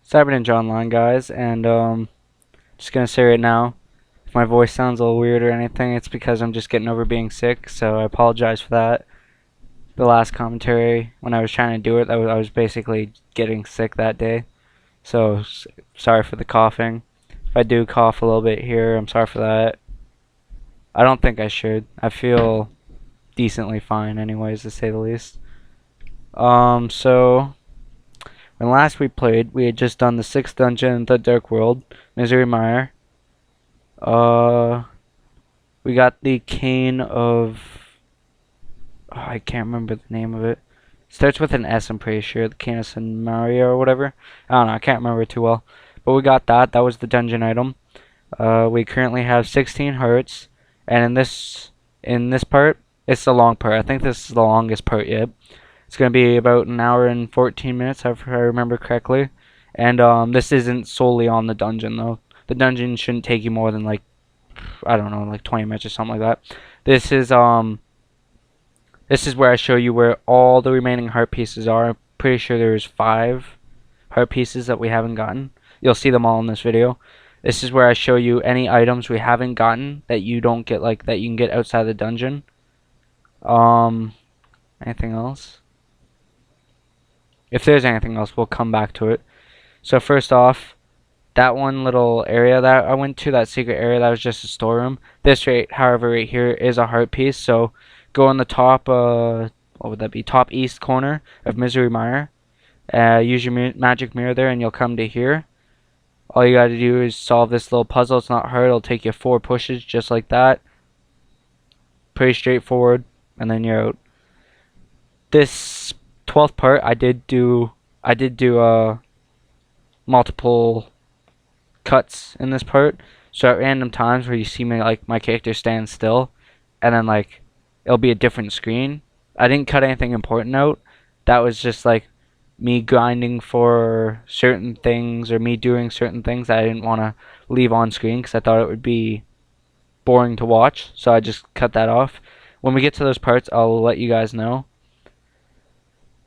Cyber Ninja Online, guys, and just gonna say right now, if my voice sounds a little weird or anything, it's because I'm just getting over being sick, so I apologize for that. The last commentary, when I was trying to do it, I was basically getting sick that day, so sorry for the coughing. If I do cough a little bit here, I'm sorry for that. I don't think I should. I feel decently fine anyways, to say the least. So when last we played, we had just done the 6th dungeon in the Dark World, Misery Mire. We got the cane of... Oh, I can't remember the name of it. Starts with an S, I'm pretty sure. The cane of San Mario or whatever. I don't know, I can't remember it too well. But we got that. That was the dungeon item. We currently have 16 hearts. And in this part, it's the long part. I think this is the longest part yet. It's going to be about an hour and 14 minutes, if I remember correctly. And this isn't solely on the dungeon, though. The dungeon shouldn't take you more than, like, I don't know, like 20 minutes or something like that. This is where I show you where all the remaining heart pieces are. I'm pretty sure there's 5 heart pieces that we haven't gotten. You'll see them all in this video. This is where I show you any items we haven't gotten that you don't get, like, that you can get outside the dungeon. Anything else? If there's anything else, we'll come back to it. So first off, that one little area that I went to, that secret area, that was just a storeroom. This however, right here is a heart piece. So go on the top, what would that be? Top east corner of Misery Mire. Use your magic mirror there, and you'll come to here. All you gotta do is solve this little puzzle. It's not hard. It'll take you 4 pushes, just like that. Pretty straightforward, and then you're out. This 12th part, I did do multiple cuts in this part. So at random times where you see me, like, my character stand still, and then, like, it'll be a different screen. I didn't cut anything important out. That was just like me grinding for certain things, or me doing certain things that I didn't want to leave on screen because I thought it would be boring to watch. So I just cut that off. When we get to those parts, I'll let you guys know.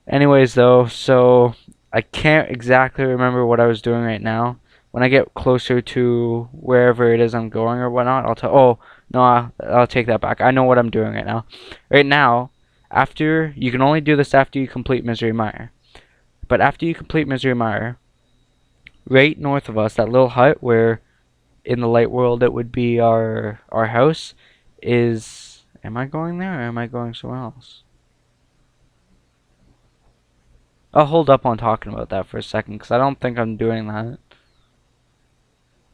Anyways, though, so I can't exactly remember what I was doing right now. When I get closer to wherever it is I'm going or whatnot, I'll tell. Oh no, I'll take that back. I know what I'm doing right now. Right now, after you can only do this after you complete Misery Mire. But after you complete Misery Mire, right north of us, that little hut where in the light world it would be our house is. Am I going there or am I going somewhere else? I'll hold up on talking about that for a second because I don't think I'm doing that.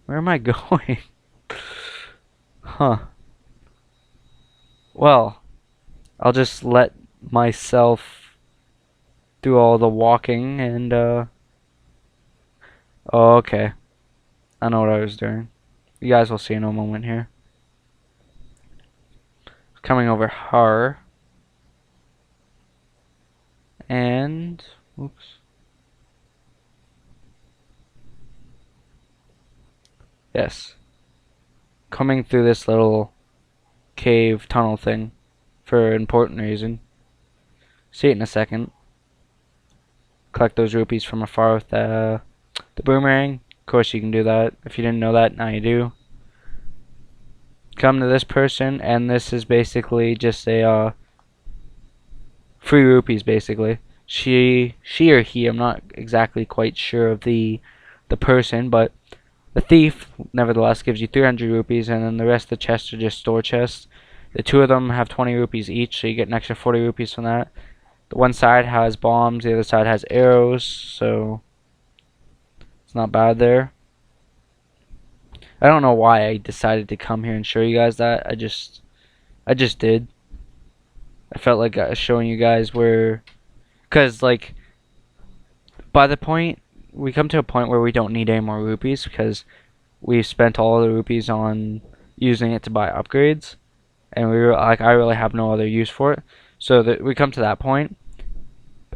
Where am I going? Huh. Well, I'll just let myself do all the walking and, oh, okay. I know what I was doing. You guys will see in a moment here. Coming over her. And, oops. Yes. Coming through this little cave tunnel thing for an important reason. See it in a second. Collect those rupees from afar with the boomerang. Of course you can do that. If you didn't know that, now you do. Come to this person, and this is basically just a free rupees, basically. She or he, I'm not exactly quite sure of the person, but the thief, nevertheless, gives you 300 rupees, and then the rest of the chests are just store chests. The 2 of them have 20 rupees each, so you get an extra 40 rupees from that. The one side has bombs, the other side has arrows, so it's not bad there. I don't know why I decided to come here and show you guys that. I just did. I felt like I was showing you guys where, because, like, by the point, we come to a point where we don't need any more rupees because we've spent all the rupees on using it to buy upgrades, and we were like, I really have no other use for it. So that we come to that point,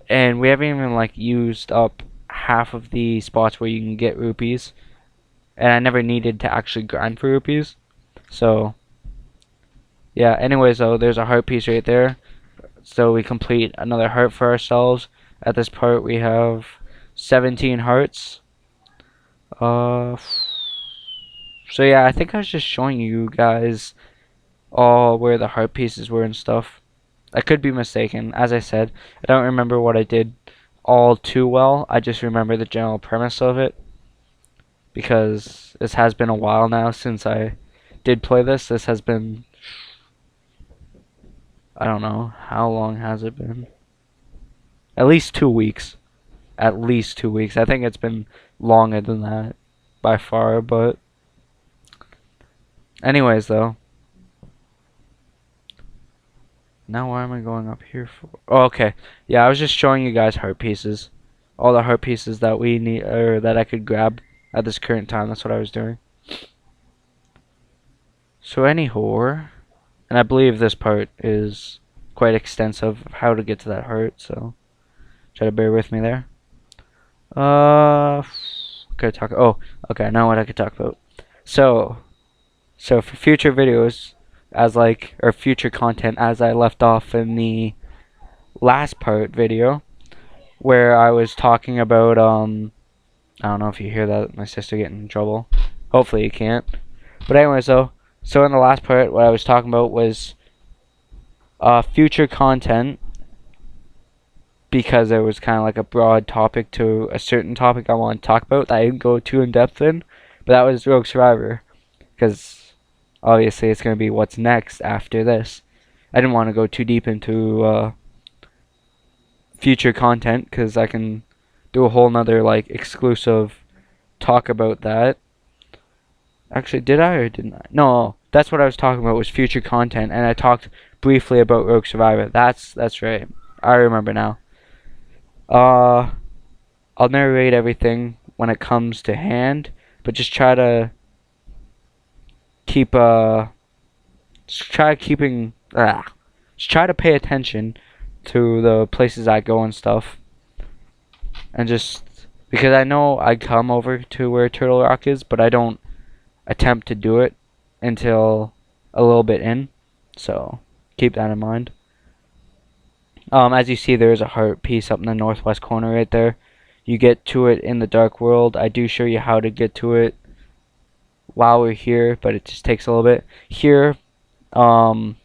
and we haven't even, like, used up half of the spots where you can get rupees, and I never needed to actually grind for rupees. So yeah, anyways, though, there's a heart piece right there, so we complete another heart for ourselves. At this part we have 17 hearts, Uh, so yeah, I think I was just showing you guys all where the heart pieces were and stuff. I could be mistaken. As I said, I don't remember what I did all too well. I just remember the general premise of it because this has been a while now since I did play this. This has been, I don't know, how long has it been? At least 2 weeks. At least 2 weeks. I think it's been longer than that by far, but anyways though. Now why am I going up here for? Oh, okay. Yeah, I was just showing you guys heart pieces. All the heart pieces that we need, or that I could grab at this current time. That's what I was doing. So anyhow, and I believe this part is quite extensive of how to get to that heart, so try to bear with me there. Okay, talk. Oh, okay. Now what I could talk about. So, so for future videos, as like or future content, as I left off in the last part video, where I was talking about I don't know if you hear that, my sister getting in trouble. Hopefully you can't. But anyways, so in the last part, what I was talking about was future content, because it was kind of like a broad topic to a certain topic I want to talk about that I didn't go too in depth in. But that was Rogue Survivor, because obviously it's going to be what's next after this. I didn't want to go too deep into future content because I can do a whole nother like exclusive talk about that. Actually, did I or didn't I? No, that's what I was talking about was future content, and I talked briefly about Rogue Survivor. That's right. I remember now. Uh, I'll narrate everything when it comes to hand, but just try to keep just try keeping just try to pay attention to the places I go and stuff, and just because I know I come over to where Turtle Rock is, but I don't attempt to do it until a little bit in, so keep that in mind. As you see, there is a heart piece up in the northwest corner right there. You get to it in the Dark World. I do show you how to get to it while we're here, but it just takes a little bit. Here, if I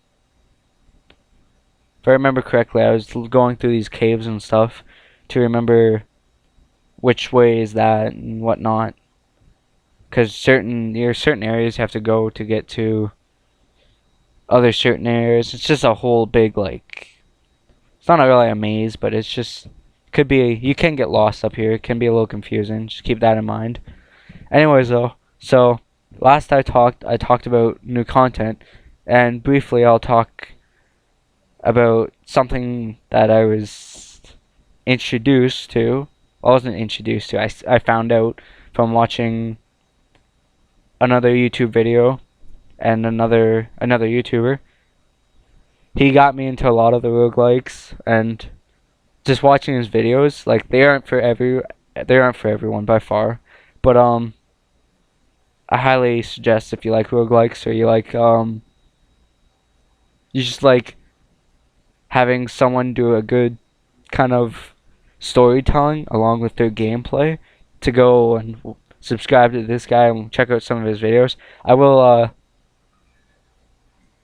remember correctly, I was going through these caves and stuff to remember which way is that and whatnot. Because certain areas you have to go to get to other certain areas. It's just a whole big, like, it's not really a maze, but it's just, could be, you can get lost up here. It can be a little confusing. Just keep that in mind. Anyways, though, so last I talked about new content, and briefly I'll talk about something that I was introduced to. I wasn't introduced to. I found out from watching another YouTube video and another YouTuber. He got me into a lot of the roguelikes, and just watching his videos, like they aren't for everyone by far, but I highly suggest if you like roguelikes or you like you just like having someone do a good kind of storytelling along with their gameplay, to go and subscribe to this guy and check out some of his videos. I will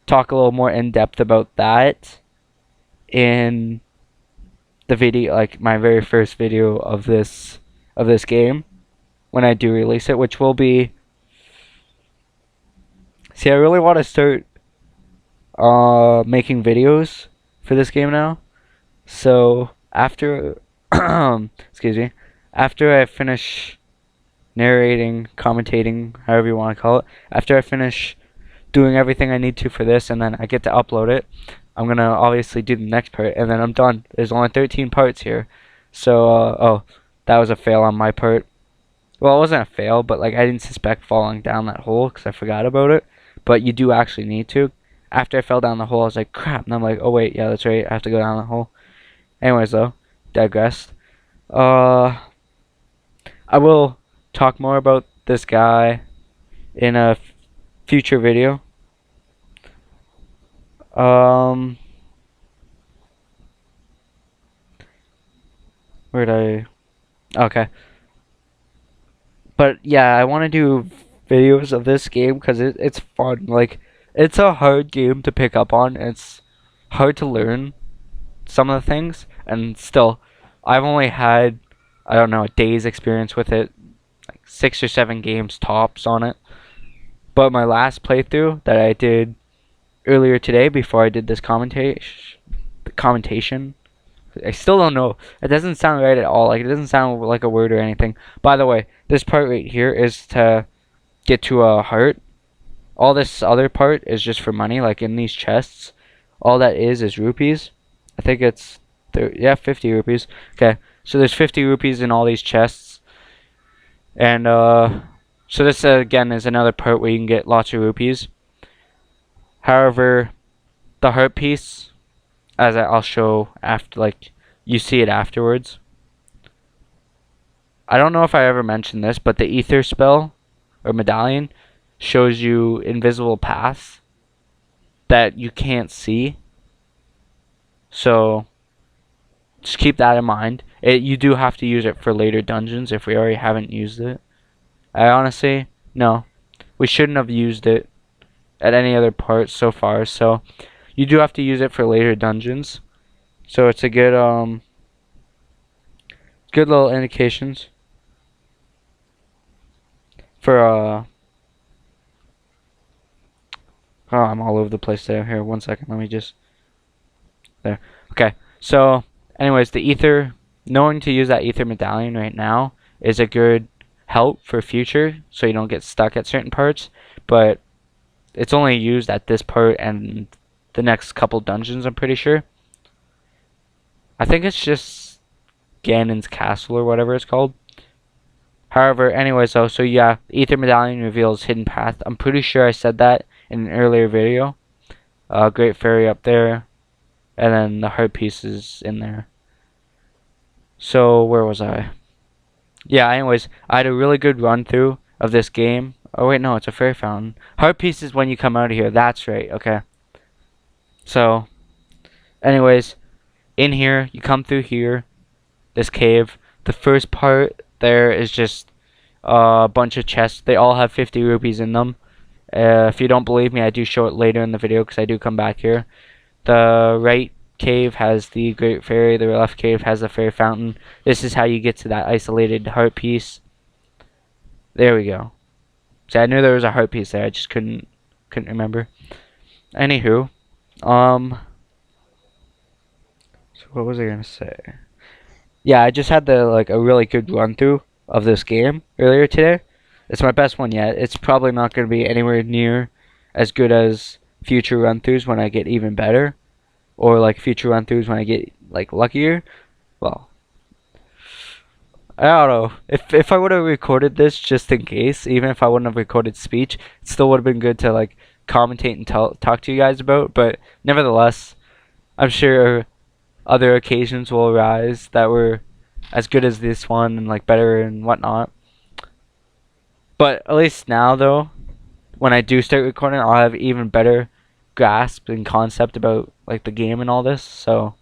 talk a little more in depth about that in the video, like my very first video of this game when I do release it, which will be. See, I really want to start making videos for this game now. So after excuse me, after I finish narrating, commentating, however you want to call it, after I finish doing everything I need to for this, and then I get to upload it, I'm gonna obviously do the next part, and then I'm done. There's only 13 parts here, so oh, that was a fail on my part. Well, it wasn't a fail, but like I didn't suspect falling down that hole because I forgot about it. But you do actually need to. After I fell down the hole, I was like, crap. And I'm like, oh wait, yeah, that's right. I have to go down the hole. Anyways, though, digressed. I will talk more about this guy in a future video. Where'd I? Okay. But yeah, I want to do videos of this game because it's fun. Like, it's a hard game to pick up on. It's hard to learn some of the things, and still, I've only had, I don't know, a day's experience with it, like 6 or 7 games tops on it. But my last playthrough that I did earlier today, before I did this commentation, I still don't know. It doesn't sound right at all. Like, it doesn't sound like a word or anything. By the way, this part right here is to get to a heart. All this other part is just for money, like in these chests. All that is rupees. I think it's, yeah, 50 rupees. Okay, so there's 50 rupees in all these chests. And, so this, again, is another part where you can get lots of rupees. However, the heart piece, as I'll show after, like, you see it afterwards. I don't know if I ever mentioned this, but the ether spell, or medallion, shows you invisible paths that you can't see. So just keep that in mind. You do have to use it for later dungeons if we already haven't used it. I honestly, no, we shouldn't have used it at any other part so far. So you do have to use it for later dungeons. So it's a good good little indications for oh, I'm all over the place there. Here, 1 second. Let me just there. Okay. So, anyways, the ether, knowing to use that ether medallion right now is a good help for future, so you don't get stuck at certain parts. But it's only used at this part and the next couple dungeons, I'm pretty sure. I think it's just Ganon's castle or whatever it's called. However, anyways, so yeah, ether medallion reveals hidden path. I'm pretty sure I said that in an earlier video. Great fairy up there, and then the heart pieces in there. So where was I? Yeah, anyways, I had a really good run through of this game. Oh wait, no, it's a fairy fountain. Heart pieces when you come out of here. That's right. Okay. So, anyways, in here, you come through here, this cave. The first part there is just a bunch of chests. They all have 50 rupees in them. If you don't believe me, I do show it later in the video because I do come back here. The right cave has the Great Fairy. The left cave has the Fairy Fountain. This is how you get to that isolated heart piece. There we go. See, I knew there was a heart piece there. I just couldn't remember. Anywho, so what was I gonna say? Yeah, I just had a really good run through of this game earlier today. It's my best one yet. It's probably not gonna be anywhere near as good as future run throughs when I get even better, or like future run throughs when I get like luckier. Well, I don't know. If I would have recorded this just in case, even if I wouldn't have recorded speech, it still would have been good to like commentate and talk to you guys about. But nevertheless, I'm sure other occasions will arise that were as good as this one and like better and whatnot. But at least now though, when I do start recording, I'll have even better grasp and concept about like the game and all this. So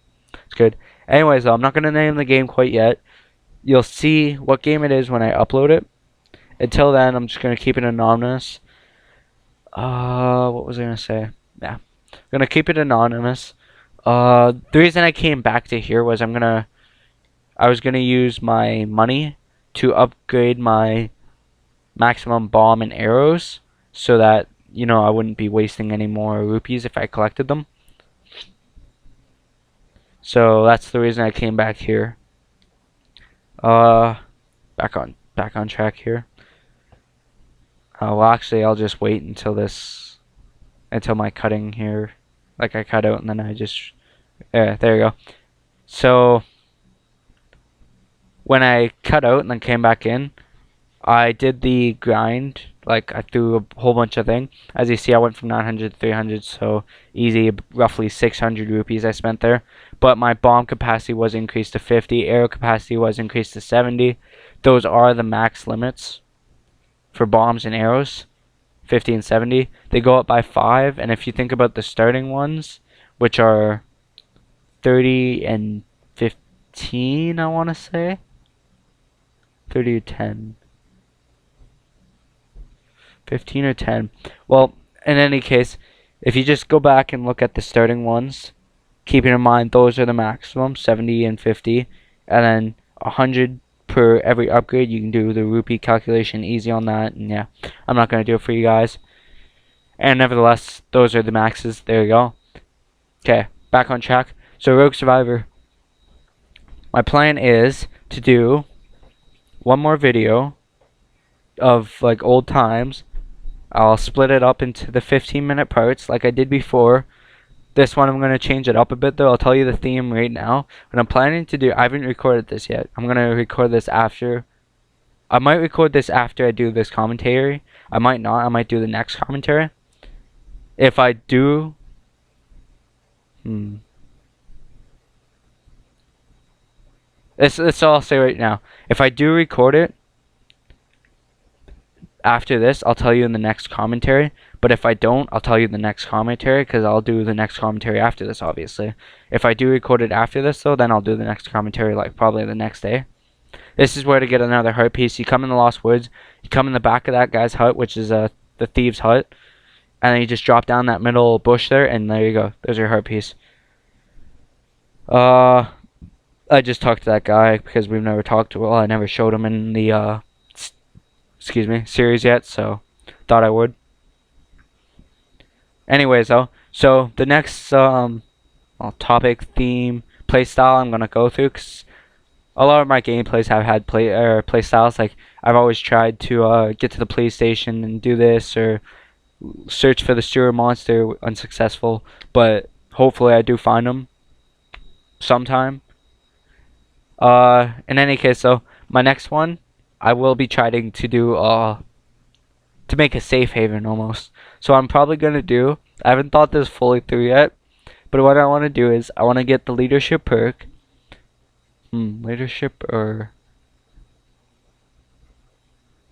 it's good. Anyways, though, I'm not gonna name the game quite yet. You'll see what game it is when I upload it. Until then, I'm just gonna keep it anonymous. What was I gonna say? Yeah, I'm gonna keep it anonymous. The reason I came back to here was I was gonna use my money to upgrade my maximum bomb and arrows, so that I wouldn't be wasting any more rupees if I collected them. So that's the reason I came back here. Back on track here. Well, actually, I'll just wait until my cutting here, like I cut out, and then I just, there you go. So when I cut out and then came back in, I did the grind. Like, I threw a whole bunch of things. As you see, I went from 900 to 300, so easy, roughly 600 rupees I spent there. But my bomb capacity was increased to 50, arrow capacity was increased to 70. Those are the max limits for bombs and arrows, 50 and 70. They go up by 5, and if you think about the starting ones, which are 30 and 15, I want to say. 30 or 10. 15 or 10. Well, in any case, if you just go back and look at the starting ones, keeping in mind those are the maximum, 70 and 50, and then 100 per every upgrade. You can do the rupee calculation easy on that, and yeah, I'm not going to do it for you guys. And nevertheless, those are the maxes. There you go. Okay, back on track. So Rogue Survivor, my plan is to do one more video of like old times. I'll split it up into the 15-minute parts like I did before. This one I'm going to change it up a bit though. I'll tell you the theme right now. What I'm planning to do, I haven't recorded this yet. I'm going to record this after. I might record this after I do this commentary. I might not. I might do the next commentary. If I do... That's all I'll say right now. If I do record it after this, I'll tell you in the next commentary. But if I don't, I'll tell you the next commentary, because I'll do the next commentary after this, obviously. If I do record it after this, though, then I'll do the next commentary, like, probably the next day. This is where to get another heart piece. You come in the Lost Woods, you come in the back of that guy's hut, which is the thieves' hut, and then you just drop down that middle bush there, and there you go. There's your heart piece. I just talked to that guy, because we've never talked to, well, I never showed him in the, series yet, so thought I would. Anyways, though, so the next topic, theme, playstyle I'm gonna go through, cause a lot of my gameplays have had playstyles. Like I've always tried to get to the police station and do this, or search for the sewer monster, unsuccessful. But hopefully I do find them sometime. In any case, though, my next one I will be trying to do to make a safe haven almost. So I'm probably gonna do, I haven't thought this fully through yet, but what I want to do is I want to get the leadership perk. Leadership, or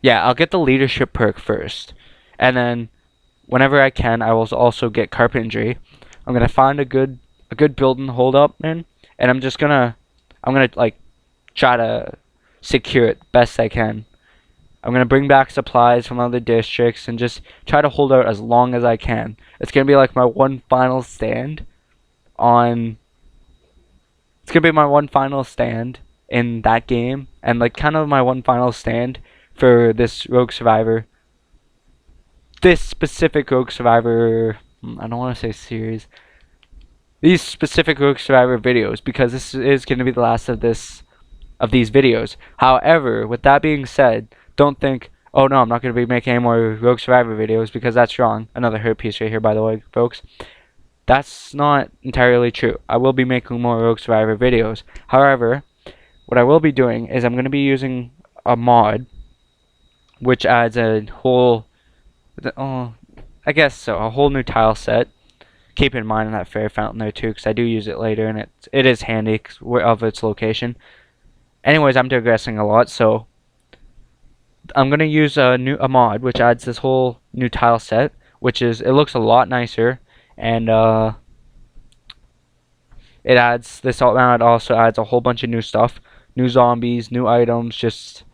yeah, I'll get the leadership perk first, and then whenever I can, I will also get carpentry. I'm gonna find a good building hold up, man, and I'm gonna like try to secure it best I can. I'm gonna bring back supplies from other districts and just try to hold out as long as I can. It's gonna be like my one final stand on. It's gonna be my one final stand in that game, and like kind of my one final stand for this Rogue Survivor. This specific Rogue Survivor, I don't want to say series. These specific Rogue Survivor videos, because this is gonna be the last of these videos. However, with that being said, don't think, oh no, I'm not gonna be making any more Rogue Survivor videos, because that's wrong. Another hurt piece right here, by the way, folks. That's not entirely true. I will be making more Rogue Survivor videos. However, what I will be doing is I'm going to be using a mod which adds a whole, I guess so, a whole new tile set. Keep in mind that fairy fountain there too, because I do use it later, and it is handy of its location. Anyways, I'm digressing a lot, so I'm going to use a mod which adds this whole new tile set, which is, it looks a lot nicer. And it adds, this mod also adds a whole bunch of new stuff, new zombies, new items. Just,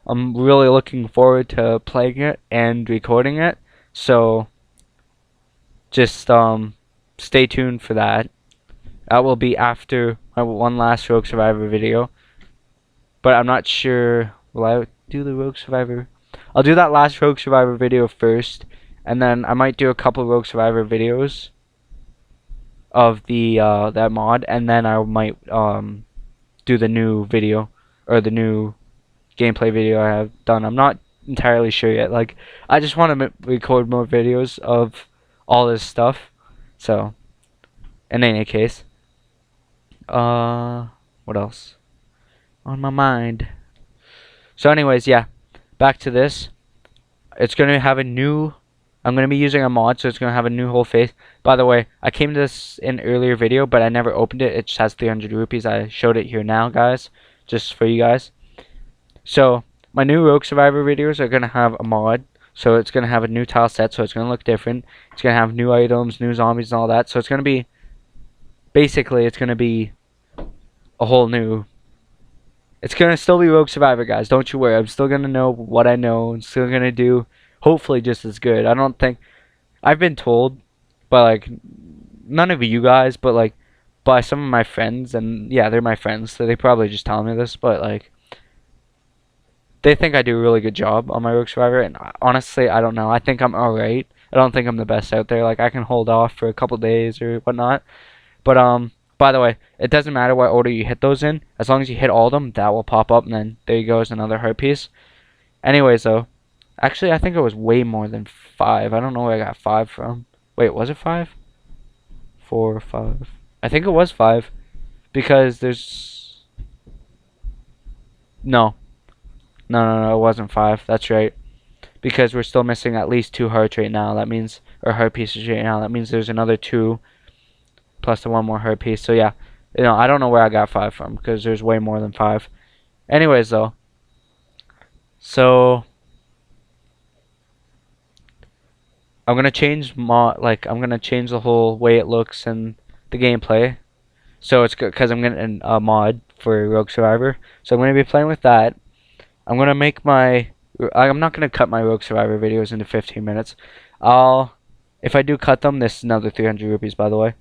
I'm really looking forward to playing it and recording it. So just stay tuned for that. That will be after my one last Rogue Survivor video. But I'm not sure, will I do the Rogue Survivor? I'll do that last Rogue Survivor video first, and then I might do a couple Rogue Survivor videos of the that mod, and then I might do the new video, or the new gameplay video I have done. I'm not entirely sure yet. Like, I just want to record more videos of all this stuff. So in any case, what else on my mind? So anyways, yeah, back to this. It's gonna have a new, I'm going to be using a mod, so it's going to have a new whole face. By the way, I came to this in an earlier video, but I never opened it. It just has 300 rupees. I showed it here now, guys, just for you guys. So my new Rogue Survivor videos are going to have a mod. So it's going to have a new tile set, so it's going to look different. It's going to have new items, new zombies, and all that. So it's going to be, basically, it's going to be a whole new... It's going to still be Rogue Survivor, guys. Don't you worry. I'm still going to know what I know. I'm still going to do hopefully just as good. I don't think I've been told by like none of you guys, but like by some of my friends, and yeah, they're my friends, so they probably just tell me this, but like they think I do a really good job on my Rogue Survivor, and honestly, I don't know. I think I'm alright. I don't think I'm the best out there. Like I can hold off for a couple days or whatnot. But by the way, it doesn't matter what order you hit those in. As long as you hit all of them, that will pop up, and then there you go is another heart piece. Anyways, though, actually, I think it was way more than 5. I don't know where I got 5 from. Wait, was it 5? 4, 5. I think it was 5 because there's no, no, it wasn't 5. That's right. Because we're still missing at least 2 hearts right now. That means, or heart pieces right now. That means there's another 2 plus the one more heart piece. So yeah, I don't know where I got 5 from because there's way more than 5. Anyways, though, so I'm gonna change I'm gonna change the whole way it looks and the gameplay. So it's good because I'm getting a mod for Rogue Survivor. So I'm gonna be playing with that. I'm gonna make I'm not gonna cut my Rogue Survivor videos into 15 minutes. If I do cut them, this is another 300 rupees, by the way.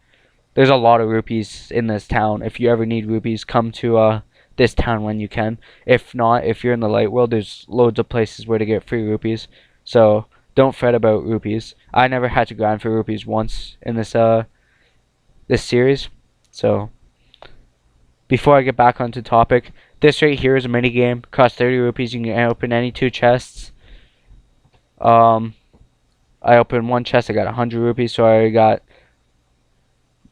There's a lot of rupees in this town. If you ever need rupees, come to this town when you can. If not, if you're in the light world, there's loads of places where to get free rupees. So don't fret about rupees. I never had to grind for rupees once in this series. So before I get back onto topic, this right here is a mini game. Costs 30 rupees. You can open any 2 chests. I opened 1 chest. I got 100 rupees, so I already got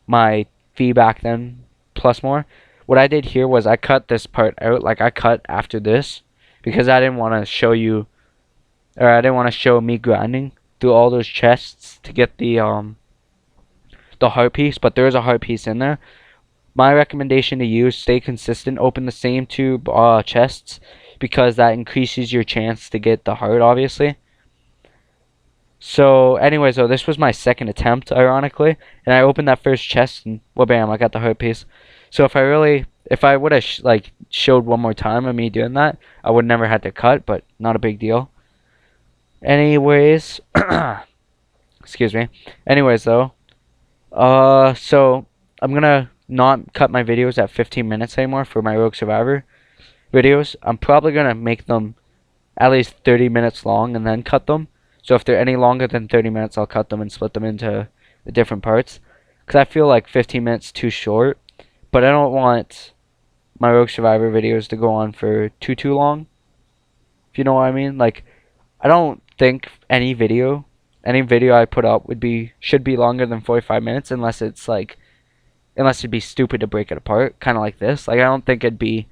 my fee back then plus more. What I did here was I cut this part out. Like I cut after this because I didn't want to show you, or I didn't want to show me grinding through all those chests to get the heart piece. But there is a heart piece in there. My recommendation to you is stay consistent. Open the same 2 chests because that increases your chance to get the heart, obviously. So, anyways, though, this was my second attempt, ironically, and I opened that first chest, and well, bam, I got the heart piece. So if I would have showed one more time of me doing that, I would never had to cut, but not a big deal. Anyways, excuse me. Anyways, though, so I'm gonna not cut my videos at 15 minutes anymore for my Rogue Survivor videos. I'm probably gonna make them at least 30 minutes long and then cut them. So if they're any longer than 30 minutes, I'll cut them and split them into the different parts. Because I feel like 15 minutes too short. But I don't want my Rogue Survivor videos to go on for too long. If you know what I mean. Like, I don't think any video I put up should be longer than 45 minutes unless it'd be stupid to break it apart. Kind of like this. Like, I don't think it'd be...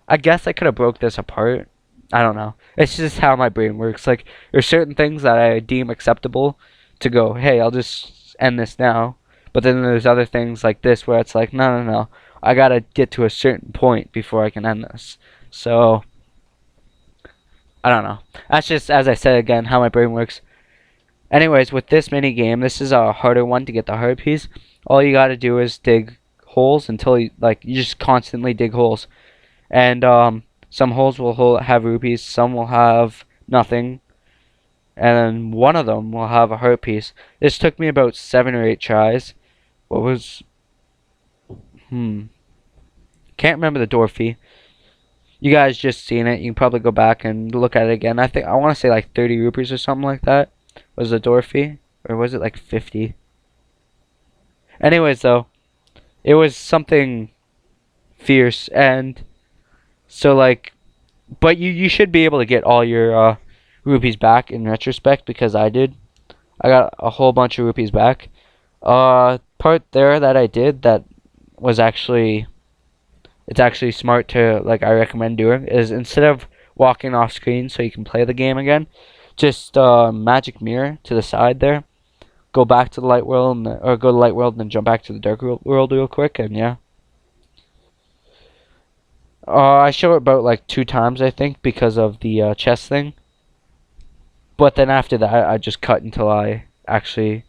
I guess I could have broke this apart. I don't know. It's just how my brain works. Like, there's certain things that I deem acceptable to go, hey, I'll just end this now. But then there's other things like this where it's like, no. I gotta get to a certain point before I can end this. So, I don't know. That's just, as I said again, how my brain works. Anyways, with this mini game, this is a harder one to get the heart piece. All you gotta do is dig holes until you just constantly dig holes. And, some holes will have rupees, some will have nothing, and one of them will have a heart piece. This took me about 7 or 8 tries. Can't remember the door fee. You guys just seen it. You can probably go back and look at it again. I want to say like 30 rupees or something like that was the door fee, or was it like 50? Anyways, though, it was something fierce, and so but you should be able to get all your rupees back in retrospect because I did. I got a whole bunch of rupees back. Part there that I did that was it's actually smart to I recommend doing is instead of walking off screen so you can play the game again, just magic mirror to the side there. Go back to the light world or go to light world and then jump back to the dark world real quick, and yeah. I show it about 2 times, I think, because of the chest thing. But then after that, I just cut until I actually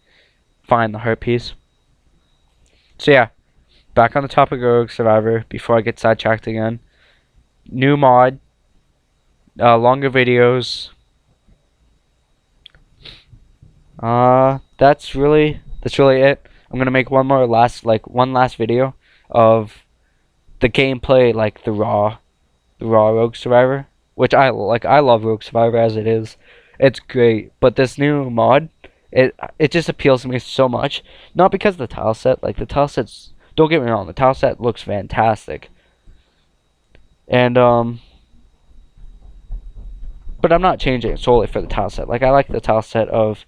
find the heart piece. So yeah, back on the topic of Rogue Survivor before I get sidetracked again. New mod, longer videos, That's really it. I'm gonna make one last video of the gameplay, like the raw Rogue Survivor, which I like. I love Rogue Survivor as it is. It's great, but this new mod, it just appeals to me so much. Not because of the tile set. Like the tile sets, don't get me wrong, the tile set looks fantastic, and but I'm not changing it solely for the tile set. Like I like the tile set of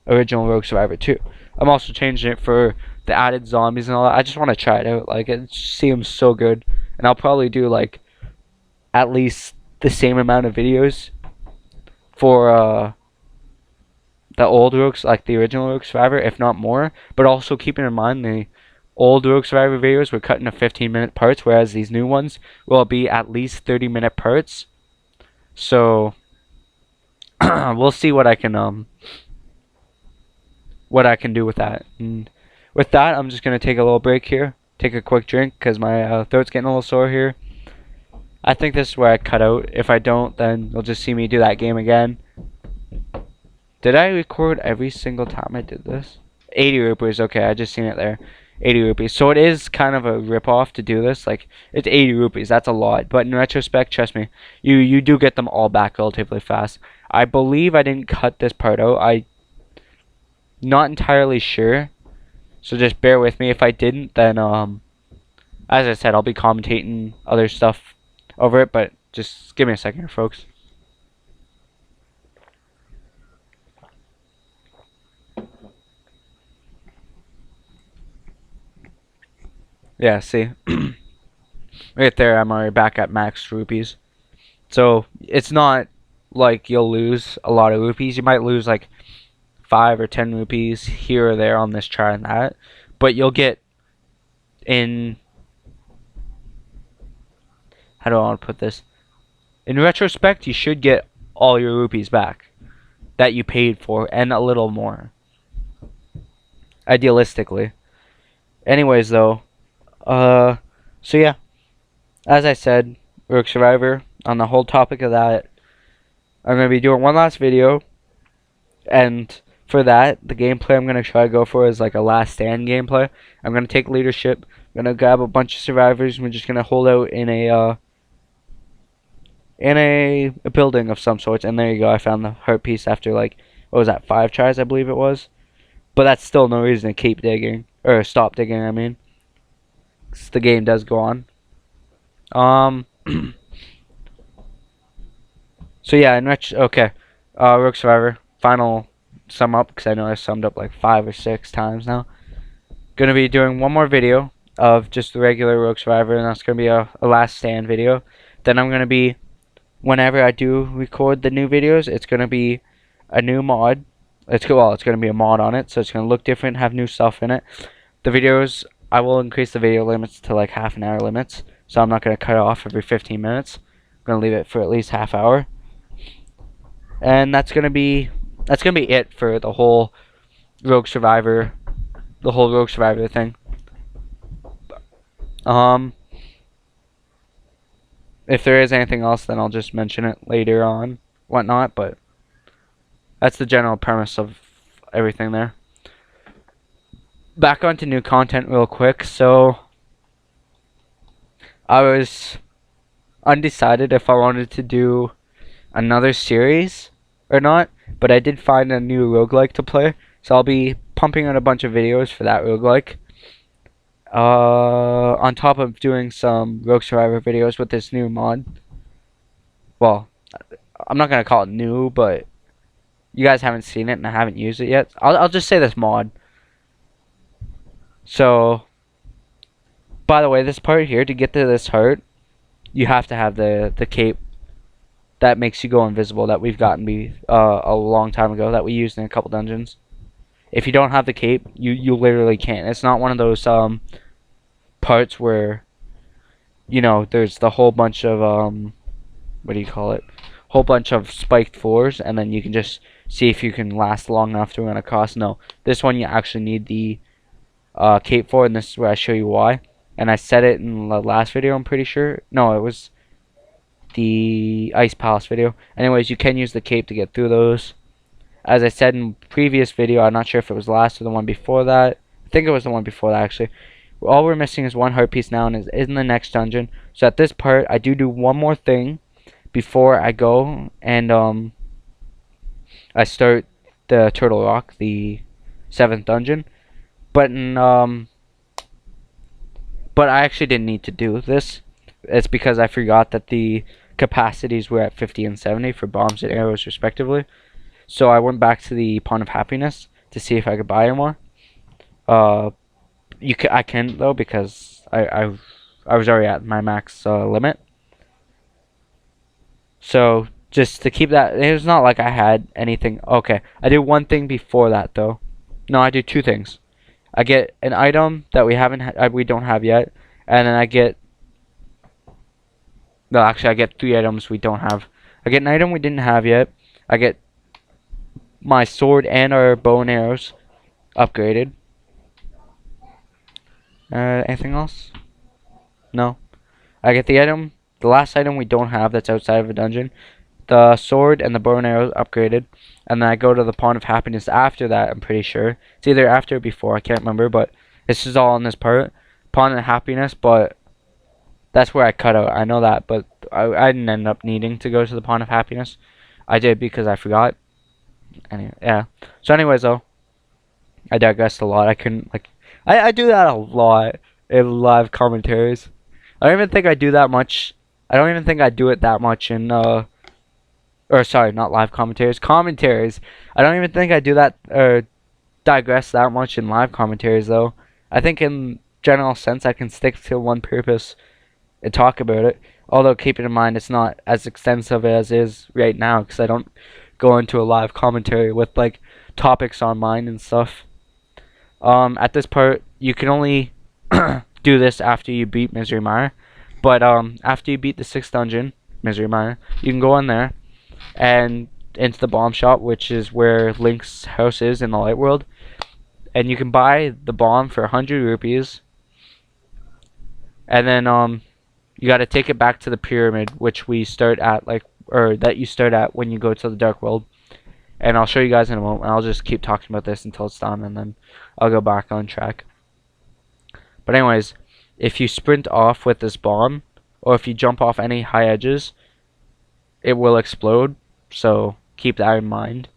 original Rogue Survivor 2. I'm also changing it for the added zombies and all that. I just want to try it out. Like it seems so good, and I'll probably do like at least the same amount of videos for the old Rogue, like the original Rogue Survivor, if not more. But also keeping in mind the old Rogue Survivor videos were cut into 15-minute parts, whereas these new ones will be at least 30-minute parts. So we'll see what I can do with that. And with that, I'm just gonna take a little break here, take a quick drink because my throat's getting a little sore here. I think this is where I cut out. If I don't, then you'll just see me do that game again. Did I record every single time I did this? 80 rupees, okay, I just seen it there. 80 rupees. So it is kind of a rip-off to do this. Like, it's 80 rupees, that's a lot. But in retrospect, trust me, you do get them all back relatively fast. I believe I didn't cut this part out. I'm not entirely sure. So just bear with me. If I didn't, then, as I said, I'll be commentating other stuff over it. But just give me a second here, folks. Yeah, see? Right there, I'm already back at max rupees. So, it's not like you'll lose a lot of rupees. You might lose like 5 or 10 rupees here or there on this chart and that. But you'll get in... How do I want to put this? In retrospect, you should get all your rupees back that you paid for and a little more. Idealistically. Anyways, though, so yeah, as I said, Rogue Survivor, on the whole topic of that, I'm going to be doing one last video, and for that, the gameplay I'm going to try to go for is like a last stand gameplay. I'm going to take leadership, I'm going to grab a bunch of survivors, and we're just going to hold out in a building of some sorts, and there you go, I found the heart piece after like, what was that, 5 tries, I believe it was. But that's still no reason to keep digging, or stop digging, I mean. The game does go on. So yeah, okay. Rogue Survivor, final sum up, because I know I summed up like 5 or 6 times now. Gonna be doing one more video of just the regular Rogue Survivor, and that's gonna be a last stand video. Then I'm gonna be, whenever I do record the new videos, it's gonna be a new mod. It's gonna be a mod on it, so it's gonna look different, have new stuff in it. The videos, I will increase the video limits to like half an hour limits, so I'm not gonna cut it off every 15 minutes. I'm gonna leave it for at least half hour, and that's gonna be it for the whole Rogue Survivor, thing. If there is anything else, then I'll just mention it later on, whatnot. But that's the general premise of everything there. Back onto new content real quick. So I was undecided if I wanted to do another series or not, but I did find a new roguelike to play, so I'll be pumping out a bunch of videos for that roguelike. On top of doing some Rogue Survivor videos with this new mod. Well, I'm not gonna call it new, but you guys haven't seen it and I haven't used it yet. I'll just say this mod. So, by the way, this part here, to get to this heart, you have to have the cape that makes you go invisible that we've gotten a long time ago, that we used in a couple dungeons. If you don't have the cape, you literally can't. It's not one of those parts where, you know, there's the whole bunch of what do you call it? Whole bunch of spiked floors, and then you can just see if you can last long enough to run across. No, this one you actually need the cape for, and this is where I show you why. And I said it in the last video, I'm pretty sure. No, it was the Ice Palace video. Anyways, you can use the cape to get through those. As I said in previous video, I'm not sure if it was the last or the one before that. I think it was the one before that actually. All we're missing is one heart piece now, and is in the next dungeon. So at this part, I do one more thing before I go and I start the Turtle Rock, the 7th dungeon. But but I actually didn't need to do this. It's because I forgot that the capacities were at 50 and 70 for bombs and arrows respectively. So I went back to the Pond of Happiness to see if I could buy more. I can though, because I was already at my max limit. So just to keep that, it's not like I had anything. Okay, I did one thing before that though. No, I did two things. I get an item that we don't have yet, and then I get. No, actually, I get 3 items we don't have. I get an item we didn't have yet. I get my sword and our bow and arrows upgraded. Anything else? No. I get the last item we don't have that's outside of a dungeon. The sword and the bow and arrows upgraded. And then I go to the Pond of Happiness after that, I'm pretty sure. It's either after or before, I can't remember, but this is all in this part. Pond of Happiness, but that's where I cut out. I know that, but I didn't end up needing to go to the Pond of Happiness. I did because I forgot. Anyway, yeah. So anyways, though, I digressed a lot. I couldn't, like... I do that a lot in live commentaries. I don't even think I do that much. I don't even think I do it that much in, or sorry, not live commentaries. Commentaries. I don't even think I do that, digress that much in live commentaries, though. I think in general sense, I can stick to one purpose and talk about it. Although, keeping in mind, it's not as extensive as is right now, because I don't go into a live commentary with, like, topics on mine and stuff. At this part, you can only do this after you beat Misery Mire. But, after you beat the 6th dungeon, Misery Mire, you can go in there and into the bomb shop, which is where Link's house is in the light world. And you can buy the bomb for 100 rupees. And then, you gotta take it back to the pyramid, which we start at, like, or that you start at when you go to the Dark World. And I'll show you guys in a moment. I'll just keep talking about this until it's done, and then I'll go back on track. But anyways, if you sprint off with this bomb, or if you jump off any high edges, it will explode. So keep that in mind.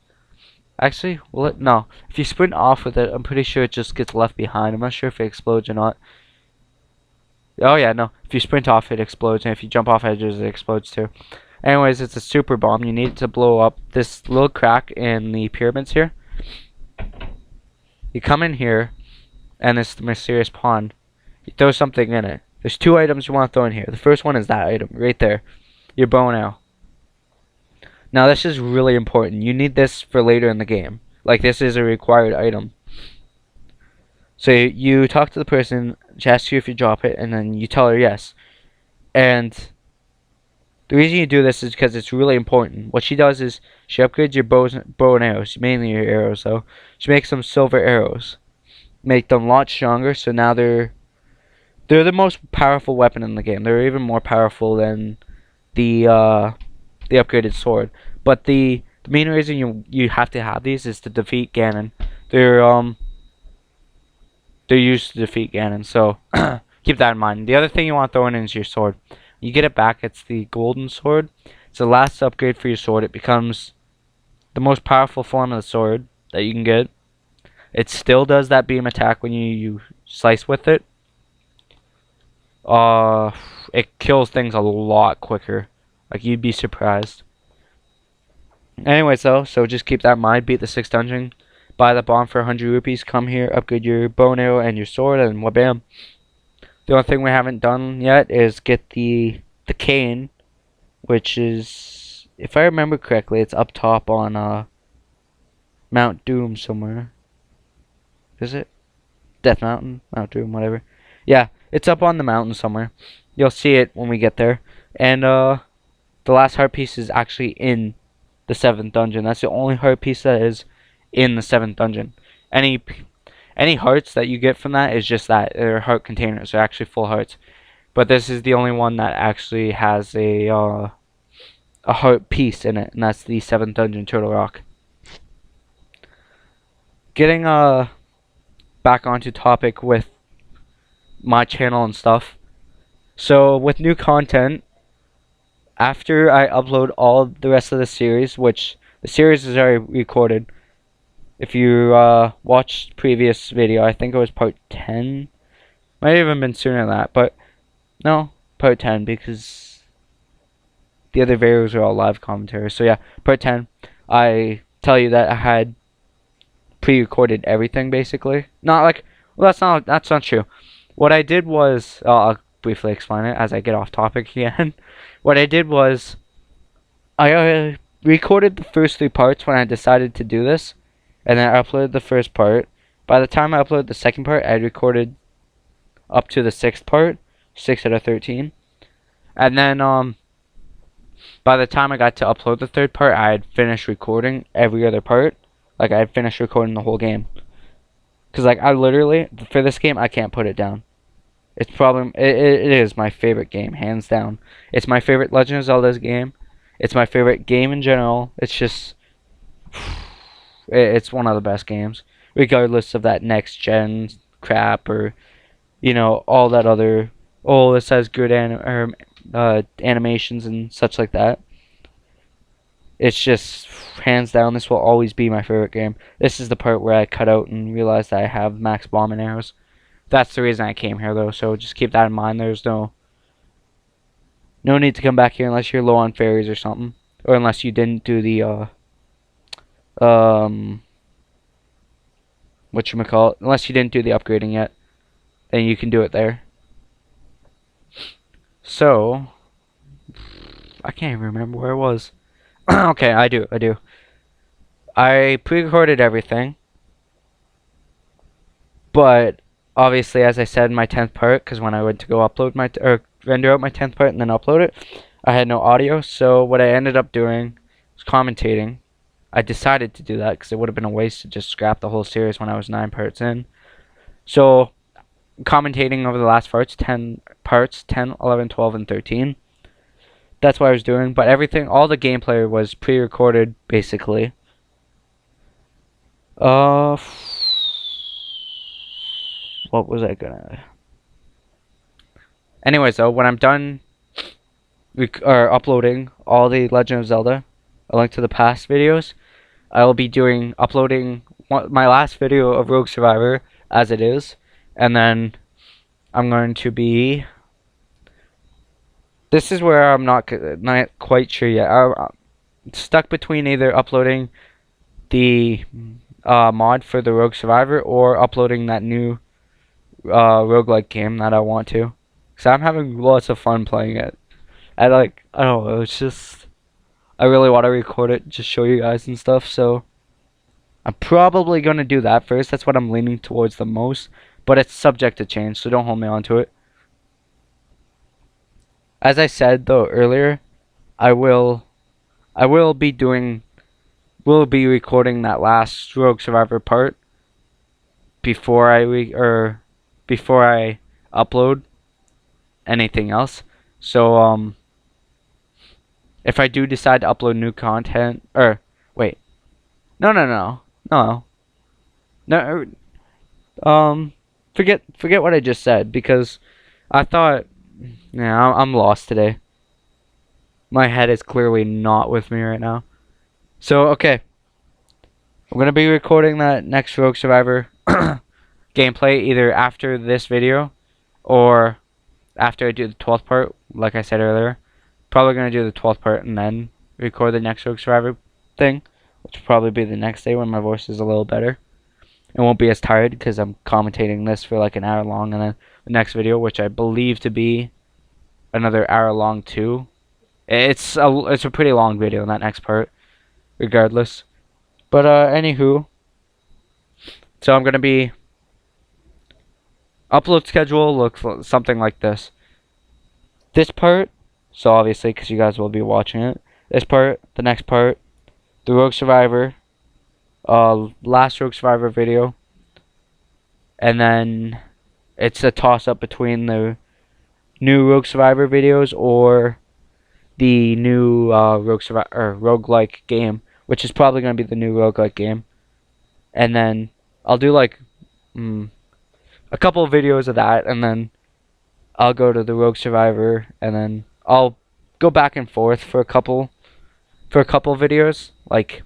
Actually, no. If you sprint off with it, I'm pretty sure it just gets left behind. I'm not sure if it explodes or not. Oh yeah, no. If you sprint off, it explodes, and if you jump off edges, it explodes too. Anyways, it's a super bomb. You need to blow up this little crack in the pyramids here. You come in here, and it's the mysterious pond. You throw something in it. There's 2 items you want to throw in here. The first one is that item, right there. Your bow and arrow. Now, this is really important. You need this for later in the game. Like, this is a required item. So, you talk to the person, she asks you if you drop it, and then you tell her yes. And the reason you do this is because it's really important. What she does is she upgrades your bow and arrows, mainly your arrows though. She makes some silver arrows, make them a lot stronger. So now they're the most powerful weapon in the game. They're even more powerful than the upgraded sword. But the main reason you have to have these is to defeat Ganon. They're used to defeat Ganon. So keep that in mind. The other thing you want to throw in is your sword. You get it back, it's the golden sword. It's the last upgrade for your sword. It becomes the most powerful form of the sword that you can get. It still does that beam attack when you slice with it. It kills things a lot quicker. Like, you'd be surprised. Anyways though, so just keep that in mind. Beat the 6th dungeon. Buy the bomb for 100 rupees. Come here, upgrade your bow and arrow and your sword, and wha-bam. The only thing we haven't done yet is get the cane, which is, if I remember correctly, it's up top on Mount Doom somewhere. Is it? Death Mountain? Mount Doom, whatever. Yeah, it's up on the mountain somewhere. You'll see it when we get there. And the last heart piece is actually in the 7th dungeon. That's the only heart piece that is in the 7th dungeon. Any hearts that you get from that is just that. They're heart containers. They're actually full hearts. But this is the only one that actually has a heart piece in it. And that's the 7th dungeon, Turtle Rock. getting back onto topic with my channel and stuff. So with new content, after I upload all the rest of the series, which the series is already recorded. If you watched previous video, I think it was part 10. Might have even been sooner than that, but no, part 10 because the other videos are all live commentary. So yeah, part 10. I tell you that I had pre-recorded everything basically. Not like, well, that's not true. What I did was, I'll briefly explain it as I get off topic again. What I did was, I recorded the first 3 parts when I decided to do this, and then I uploaded the first part. By the time I uploaded the second part, I had recorded up to the 6th part, 6 out of 13. And then by the time I got to upload the 3rd part, I had finished recording every other part. Like, I had finished recording the whole game. Because, like, I literally, for this game, I can't put it down. It's probably, it is my favorite game, hands down. It's my favorite Legend of Zelda game. It's my favorite game in general. It's just, it's one of the best games. Regardless of that next gen crap or, you know, all that other, oh, this has good animations and such like that. It's just, hands down, this will always be my favorite game. This is the part where I cut out and realized that I have max bomb and arrows. That's the reason I came here, though, so just keep that in mind. There's no need to come back here unless you're low on fairies or something. Or unless you didn't do the, whatchamacallit, unless you didn't do the upgrading yet. Then you can do it there. So, I can't even remember where it was. Okay, I do. I pre-recorded everything. But, obviously, as I said in my 10th part, because when I went to go upload my, or render out my 10th part and then upload it, I had no audio. So, what I ended up doing was commentating. I decided to do that because it would have been a waste to just scrap the whole series when I was 9 parts in. So, commentating over the last parts, 10 parts, 10, 11, 12, and 13. That's what I was doing, but everything, all the gameplay was pre-recorded, basically. What was I gonna... Anyways, though, when I'm done uploading all the Legend of Zelda, A Link to the Past videos, I will be uploading my last video of Rogue Survivor as it is, and then I'm going to be... This is where I'm not quite sure yet. I'm stuck between either uploading the mod for the Rogue Survivor or uploading that new roguelike game that I want to. Because I'm having lots of fun playing it. I don't know, it's just... I really want to record it, just show you guys and stuff, so... I'm probably going to do that first. That's what I'm leaning towards the most. But it's subject to change, so don't hold me onto it. As I said though earlier, I will be recording that last Rogue Survivor part before I upload anything else. So if I do decide to upload new content, or wait, no, forget what I just said, because I thought, yeah, I'm lost today. My head is clearly not with me right now. So, okay. I'm going to be recording that next Rogue Survivor gameplay either after this video or after I do the 12th part, like I said earlier. Probably going to do the 12th part and then record the next Rogue Survivor thing, which will probably be the next day when my voice is a little better. It won't be as tired because I'm commentating this for like an hour long, and then the next video, which I believe to be another hour long too. It's a pretty long video in that next part, regardless. But anywho, so I'm gonna be upload schedule looks something like this. This part, so obviously because you guys will be watching it. This part, the next part, the Rogue Survivor, last Rogue Survivor video, and then it's a toss up between the new Rogue Survivor videos or the new Rogue Survivor or roguelike game, which is probably going to be the new roguelike game. And then I'll do like a couple of videos of that, and then I'll go to the Rogue Survivor, and then I'll go back and forth for a couple videos. Like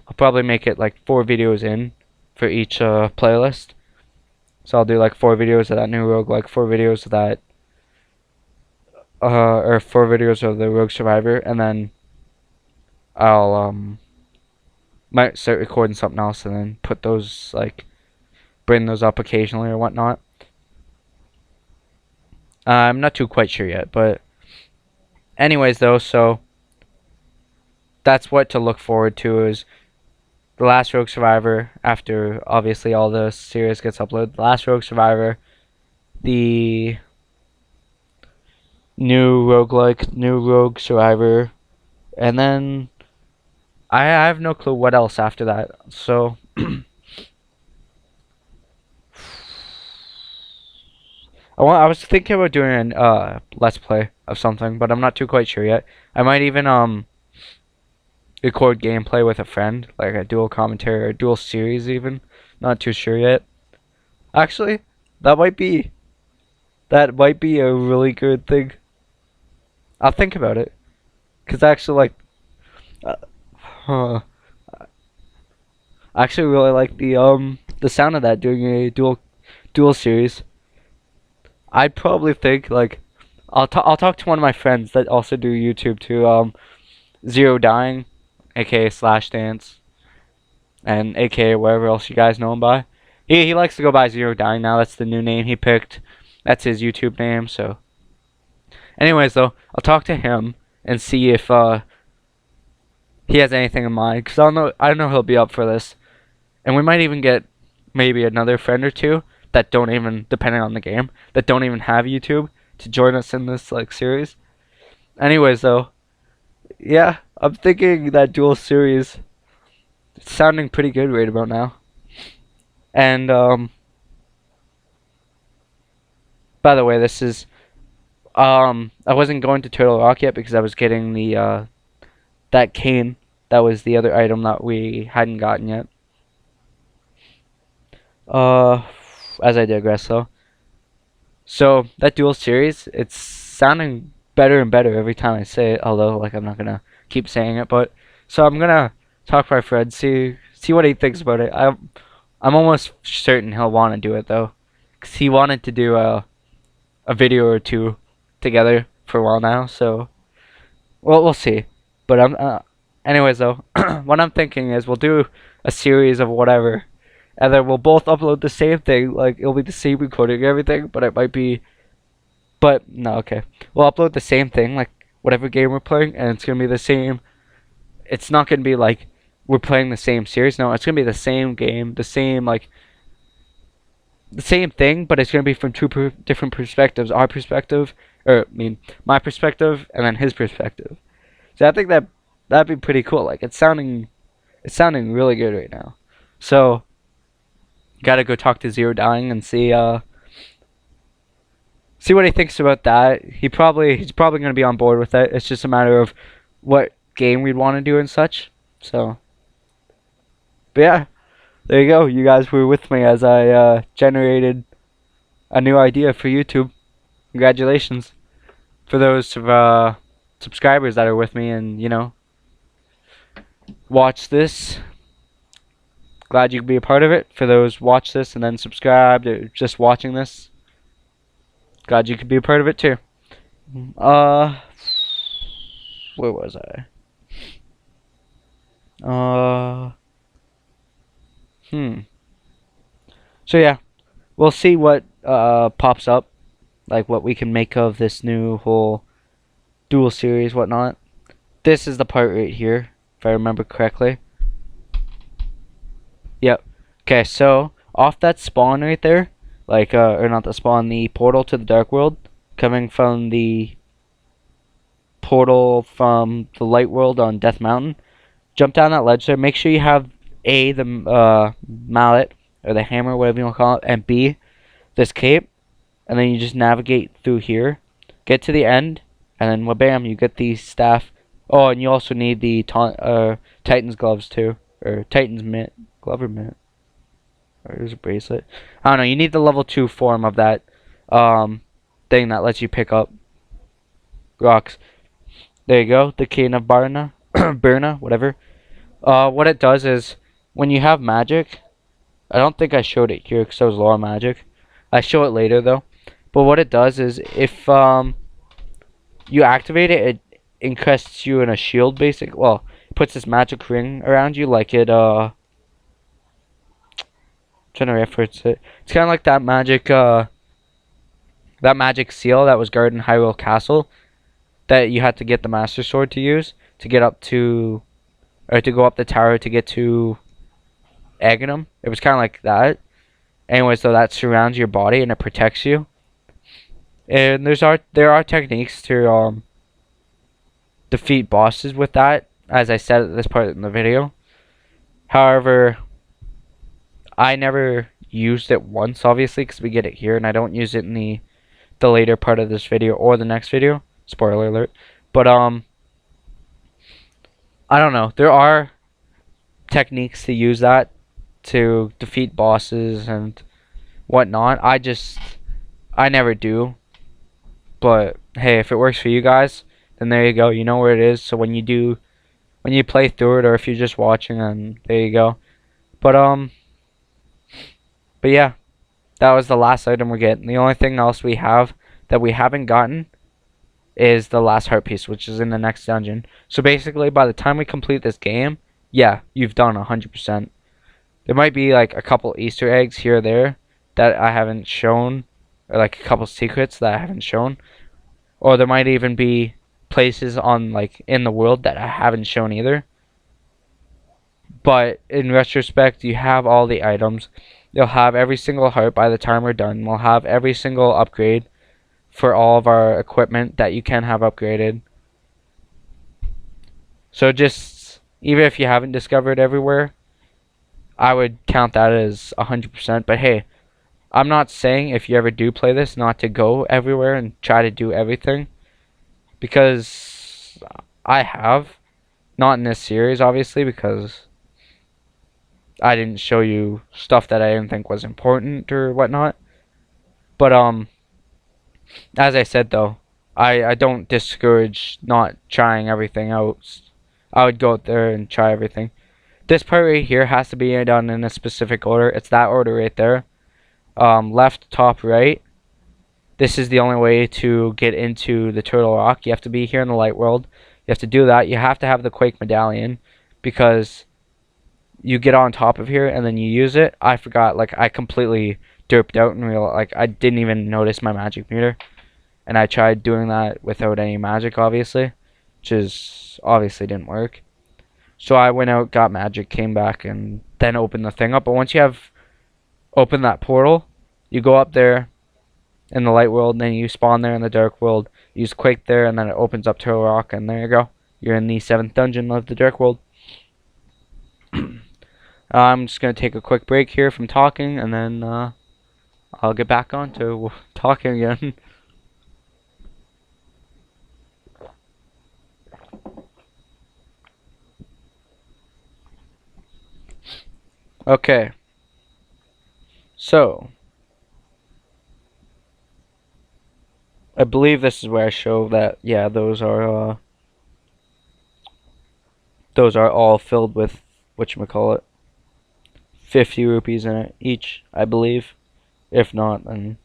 I'll probably make it like 4 videos in for each playlist. So I'll do like 4 videos of that new Rogue, like 4 videos of that, or 4 videos of the Rogue Survivor, and then I'll might start recording something else and then put those like bring those up occasionally or whatnot. I'm not too quite sure yet, but anyways though, so that's what to look forward to is the last Rogue Survivor after obviously all the series gets uploaded. The last Rogue Survivor, the new roguelike, new Rogue Survivor, and then I have no clue what else after that. So I was thinking about doing a let's play of something, but I'm not too quite sure yet. I might even record gameplay with a friend, like a dual commentary or a dual series even. Not too sure yet. Actually, that might be a really good thing. I'll think about it, cause actually like, I actually really like the sound of that doing a dual series. I'd probably think like I'll talk to one of my friends that also do YouTube too. Zero Dying, aka Slash Dance, and aka whatever else you guys know him by. He likes to go by Zero Dying now. That's the new name he picked. That's his YouTube name. So, anyways though, I'll talk to him and see if he has anything in mind. Cause I know he'll be up for this, and we might even get maybe another friend or two that don't even, depending on the game, that don't even have YouTube to join us in this like series. Anyways though, yeah, I'm thinking that dual series it's sounding pretty good right about now. And by the way, this is I wasn't going to Turtle Rock yet because I was getting the that cane. That was the other item that we hadn't gotten yet. As I digress though. So that dual series, it's sounding better and better every time I say it. Although, like, I'm not gonna keep saying it, but so I'm gonna talk to my friend, see what he thinks about it. I'm almost certain he'll want to do it though, cause he wanted to do a video or two together for a while now. So, well, we'll see. But anyways though, what I'm thinking is we'll do a series of whatever, and then we'll both upload the same thing. Like it'll be the same recording and everything, but it might be. But no, okay. We'll upload the same thing, like whatever game we're playing, and it's gonna be the same. It's not gonna be like we're playing the same series. No, it's gonna be the same game, the same like the same thing, but it's gonna be from two different perspectives. Our perspective, or I mean, my perspective, and then his perspective. So I think that'd be pretty cool. Like it's sounding really good right now. So gotta go talk to Zero Dying and see what he thinks about that. He's probably gonna be on board with it. It's just a matter of what game we'd want to do and such. So, but yeah, there you go. You guys were with me as I generated a new idea for YouTube. Congratulations for those subscribers that are with me and watch this. Glad you could be a part of it. For those watch this and then subscribe to just watching this, glad you could be a part of it too. Where was I? So yeah, we'll see what pops up, like what we can make of this new whole dual series, whatnot. This is the part right here, if I remember correctly. Yep. Okay, so off that spawn right there, like or not the spawn, the portal to the Dark World, coming from the portal from the Light World on Death Mountain. Jump down that ledge there. Make sure you have A, the mallet or the hammer, whatever you want to call it, and B, this cape, and then you just navigate through here, get to the end, and then bam, you get the staff. Oh, and you also need the Titan's gloves too. or Titan's Mint, Glover Mint, or there's a bracelet. I don't know. You need the level 2 form of that thing that lets you pick up rocks. There you go. The Cane of Barna, Burna, whatever. What it does is when you have magic, I don't think I showed it here because I was low on magic. I show it later though. But what it does is if you activate it, it encasts you in a shield basic. Well, it puts this magic ring around you like it trying to reference it. It's kind of like that magic seal that was guarding Hyrule Castle that you had to get the Master Sword to use to get up to, or to go up the tower to get to Aghanim. It was kind of like that. Anyways, though, that surrounds your body and it protects you. And there are techniques to defeat bosses with that, as I said at this part in the video. However, I never used it once, obviously, because we get it here, and I don't use it in the later part of this video or the next video. Spoiler alert. But I don't know. There are techniques to use that to defeat bosses and whatnot. I never do. But hey, if it works for you guys, then there you go. You know where it is. So when you play through it, or if you're just watching, then there you go. But yeah, that was the last item we're getting. The only thing else we have that we haven't gotten is the last heart piece, which is in the next dungeon. So basically, by the time we complete this game, yeah, you've done 100%. There might be like a couple Easter eggs here or there that I haven't shown, or like a couple secrets that I haven't shown, or there might even be places on like in the world that I haven't shown either. But in retrospect, you have all the items. You'll have every single heart by the time we're done. We'll have every single upgrade for all of our equipment that you can have upgraded. So just, even if you haven't discovered everywhere, I would count that as 100%. But hey, I'm not saying if you ever do play this not to go everywhere and try to do everything, because I have. Not in this series, obviously, because I didn't show you stuff that I didn't think was important or whatnot. But as I said though, I don't discourage not trying everything out. I would go out there and try everything. This part right here has to be done in a specific order. It's that order right there. Left, top, right. This is the only way to get into the Turtle Rock. You have to be here in the light world. You have to do that. You have to have the Quake Medallion, because you get on top of here and then you use it. I forgot, like, I completely derped out and like I didn't even notice my magic meter, and I tried doing that without any magic, obviously, which is obviously didn't work. So I went out, got magic, came back, and then opened the thing up. But once you have opened that portal, you go up there in the light world, and then you spawn there in the dark world, use Quake there, and then it opens up Turtle Rock, and there you go. You're in the 7th dungeon of the dark world. I'm just going to take a quick break here from talking, and then I'll get back on to talking again. Okay. So, I believe this is where I show that, yeah, those are all filled with, whatchamacallit, 50 rupees in it each, I believe. If not, then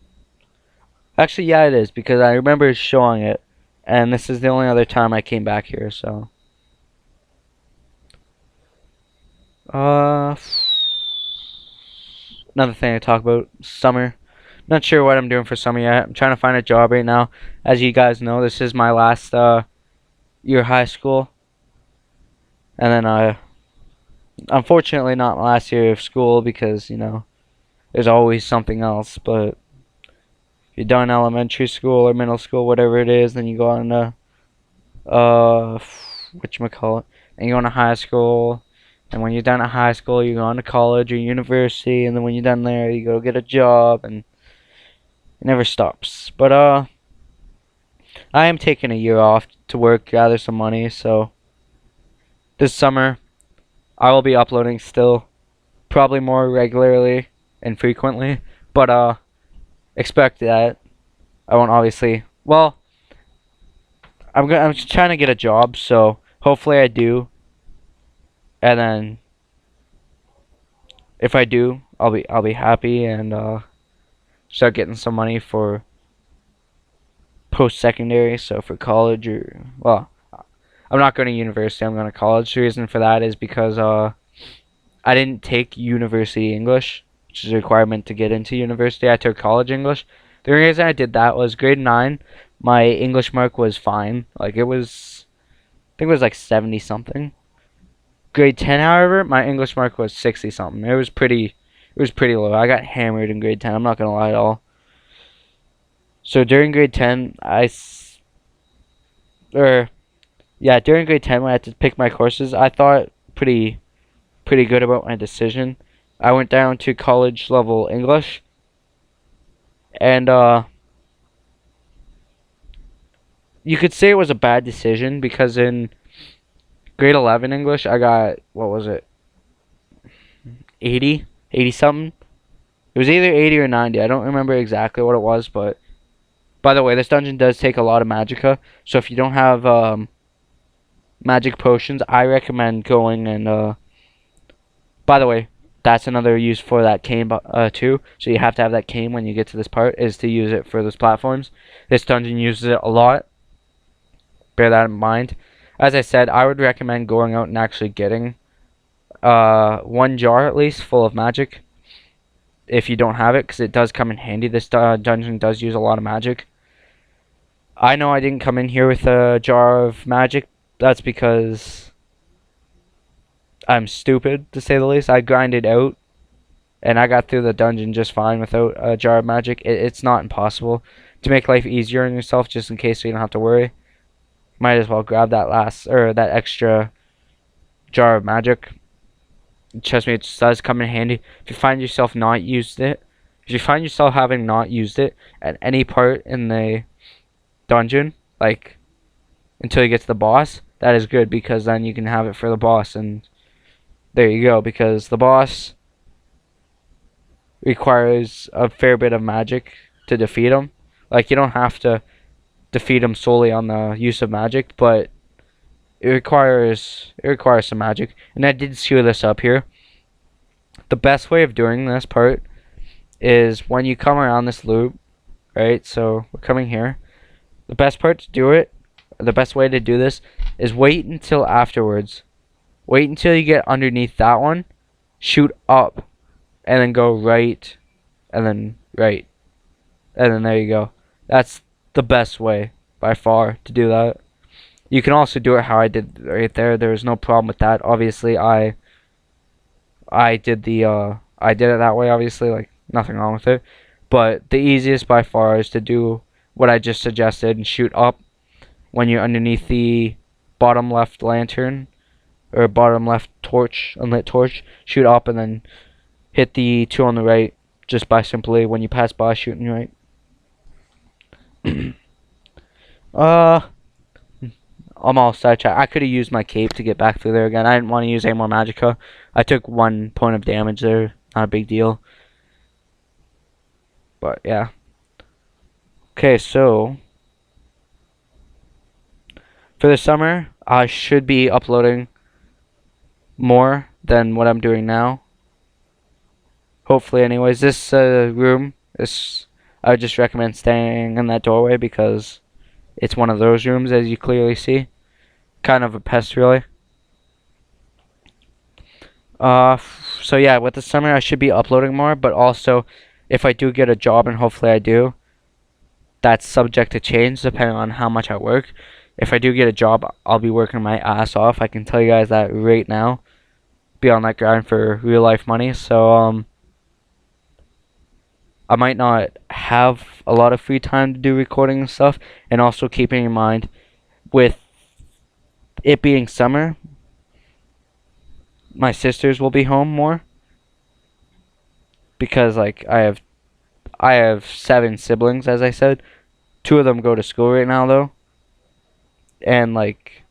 actually, yeah, it is, because I remember showing it, and this is the only other time I came back here. So another thing to talk about, summer. Not sure what I'm doing for summer yet. I'm trying to find a job right now. As you guys know, this is my last year of high school, and then unfortunately not my last year of school, because you know there's always something else. But if you're done elementary school or middle school, whatever it is, then you go on to whatchamacallit, and you go on to high school. And when you're done at high school, you go on to college or university, and then when you're done there, you go get a job, and it never stops. But I am taking a year off to work, gather some money. So this summer, I will be uploading still, probably more regularly and frequently, but expect that. I won't obviously. Well, I'm just trying to get a job, so hopefully I do, and then if I do, I'll be happy and start getting some money for post secondary, so for college or well, I'm not going to university. I'm going to college. The reason for that is because I didn't take university English, which is a requirement to get into university. I took college English. The reason I did that was grade 9, my English mark was fine. Like it was, I think it was like 70 something. Grade 10, however, my English mark was 60 something. It was pretty low. I got hammered in grade 10. I'm not gonna lie at all. So during grade 10, during grade 10 when I had to pick my courses, I thought pretty good about my decision. I went down to college level English, and you could say it was a bad decision because in grade 11 English I got, what was it, 80 something. It was either 80 or 90. I don't remember exactly what it was, but by the way, this dungeon does take a lot of magicka, so if you don't have magic potions, I recommend going and by the way, that's another use for that cane too. So you have to have that cane when you get to this part, is to use it for those platforms. This dungeon uses it a lot. Bear that in mind. As I said, I would recommend going out and actually getting one jar at least full of magic if you don't have it, because it does come in handy. This dungeon does use a lot of magic. I know I didn't come in here with a jar of magic. That's because I'm stupid, to say the least. I grinded out, and I got through the dungeon just fine without a jar of magic. It's not impossible. To make life easier on yourself, just in case so you don't have to worry, might as well grab that extra jar of magic. Trust me, it does come in handy. If you find yourself having not used it at any part in the dungeon, like until you get to the boss, that is good, because then you can have it for the boss, and there you go, because the boss requires a fair bit of magic to defeat him. Like, you don't have to defeat him solely on the use of magic, but it requires some magic. And I did screw this up here. The best way of doing this part is when you come around this loop, right? So we're coming here. The best way to do this is wait until afterwards. Wait until you get underneath that one, shoot up, and then go right, and then right, and then there you go. That's the best way by far to do that. You can also do it how I did right there. There was no problem with that. Obviously, I did it that way. Obviously, like, nothing wrong with it. But the easiest by far is to do what I just suggested and shoot up when you're underneath the bottom left lantern or bottom left torch, unlit torch. Shoot up and then hit the two on the right just by simply, when you pass by, shooting right. I'm all sidetracked. I could have used my cape to get back through there again. I didn't want to use any more magicka. I took 1 point of damage there. Not a big deal. But yeah. Okay, so for the summer, I should be uploading more than what I'm doing now. Hopefully, anyways. This room, I would just recommend staying in that doorway because it's one of those rooms, as you clearly see. Kind of a pest, really. So yeah, with the summer, I should be uploading more, but also, if I do get a job, and hopefully I do, that's subject to change depending on how much I work. If I do get a job, I'll be working my ass off. I can tell you guys that right now. Be on that grind for real life money. So I might not have a lot of free time to do recording and stuff. And also keeping in mind, with it being summer, my sisters will be home more. Because like I have 7 siblings, as I said. 2 of them go to school right now though. And like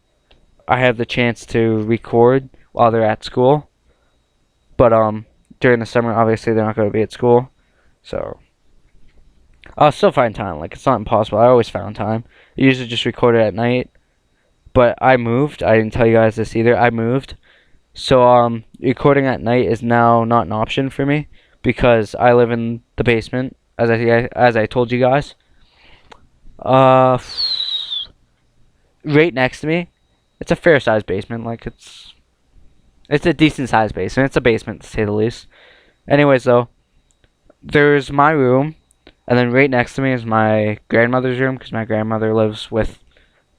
I have the chance to record while they're at school. But during the summer, obviously they're not going to be at school, so I'll still find time. Like, it's not impossible. I always found time. I usually just record it at night. But I moved. I didn't tell you guys this either. I moved. So recording at night is now not an option for me because I live in the basement, as I told you guys. Uh, right next to me, it's a fair sized basement. Like, it's a decent sized basement. It's a basement to say the least. Anyways, though, there's my room, and then right next to me is my grandmother's room because my grandmother lives with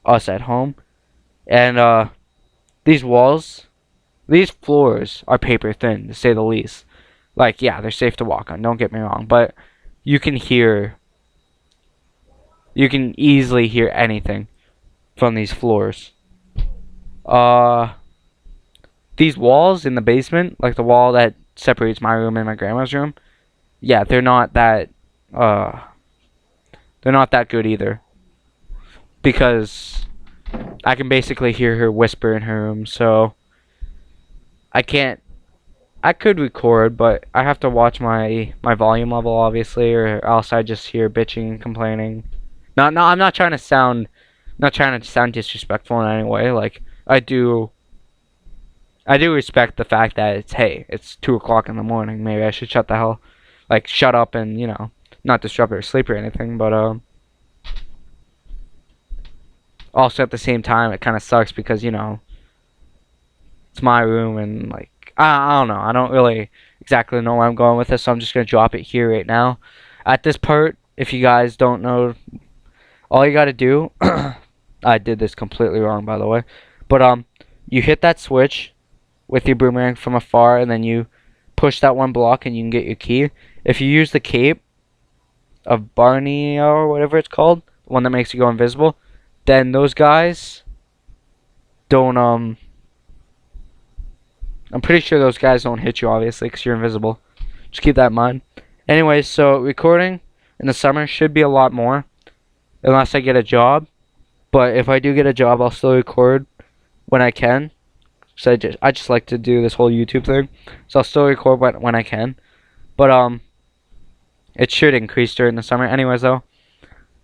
us at home. And these walls, these floors are paper thin to say the least. Like, yeah, they're safe to walk on. Don't get me wrong, but you can easily hear anything from these floors. These walls in the basement, like the wall that separates my room and my grandma's room, yeah, they're not that good either. Because I can basically hear her whisper in her room, so I could record, but I have to watch my volume level, obviously, or else I just hear bitching and complaining. No, I'm not trying to sound disrespectful in any way. Like, I do respect the fact that it's 2 o'clock in the morning. Maybe I should shut up and not disrupt her sleep or anything. But also at the same time, it kind of sucks because it's my room and like I don't know. I don't really exactly know where I'm going with this, so I'm just gonna drop it here right now. At this part, if you guys don't know, all you gotta do, I did this completely wrong by the way, but you hit that switch with your boomerang from afar, and then you push that one block, and you can get your key. If you use the cape of Barney or whatever it's called, the one that makes you go invisible, then those guys don't I'm pretty sure those guys don't hit you, obviously, because you're invisible. Just keep that in mind. Anyways, so recording in the summer should be a lot more, unless I get a job. But if I do get a job, I'll still record when I can. So I just like to do this whole YouTube thing, so I'll still record when I can. But it should increase during the summer. Anyways, though,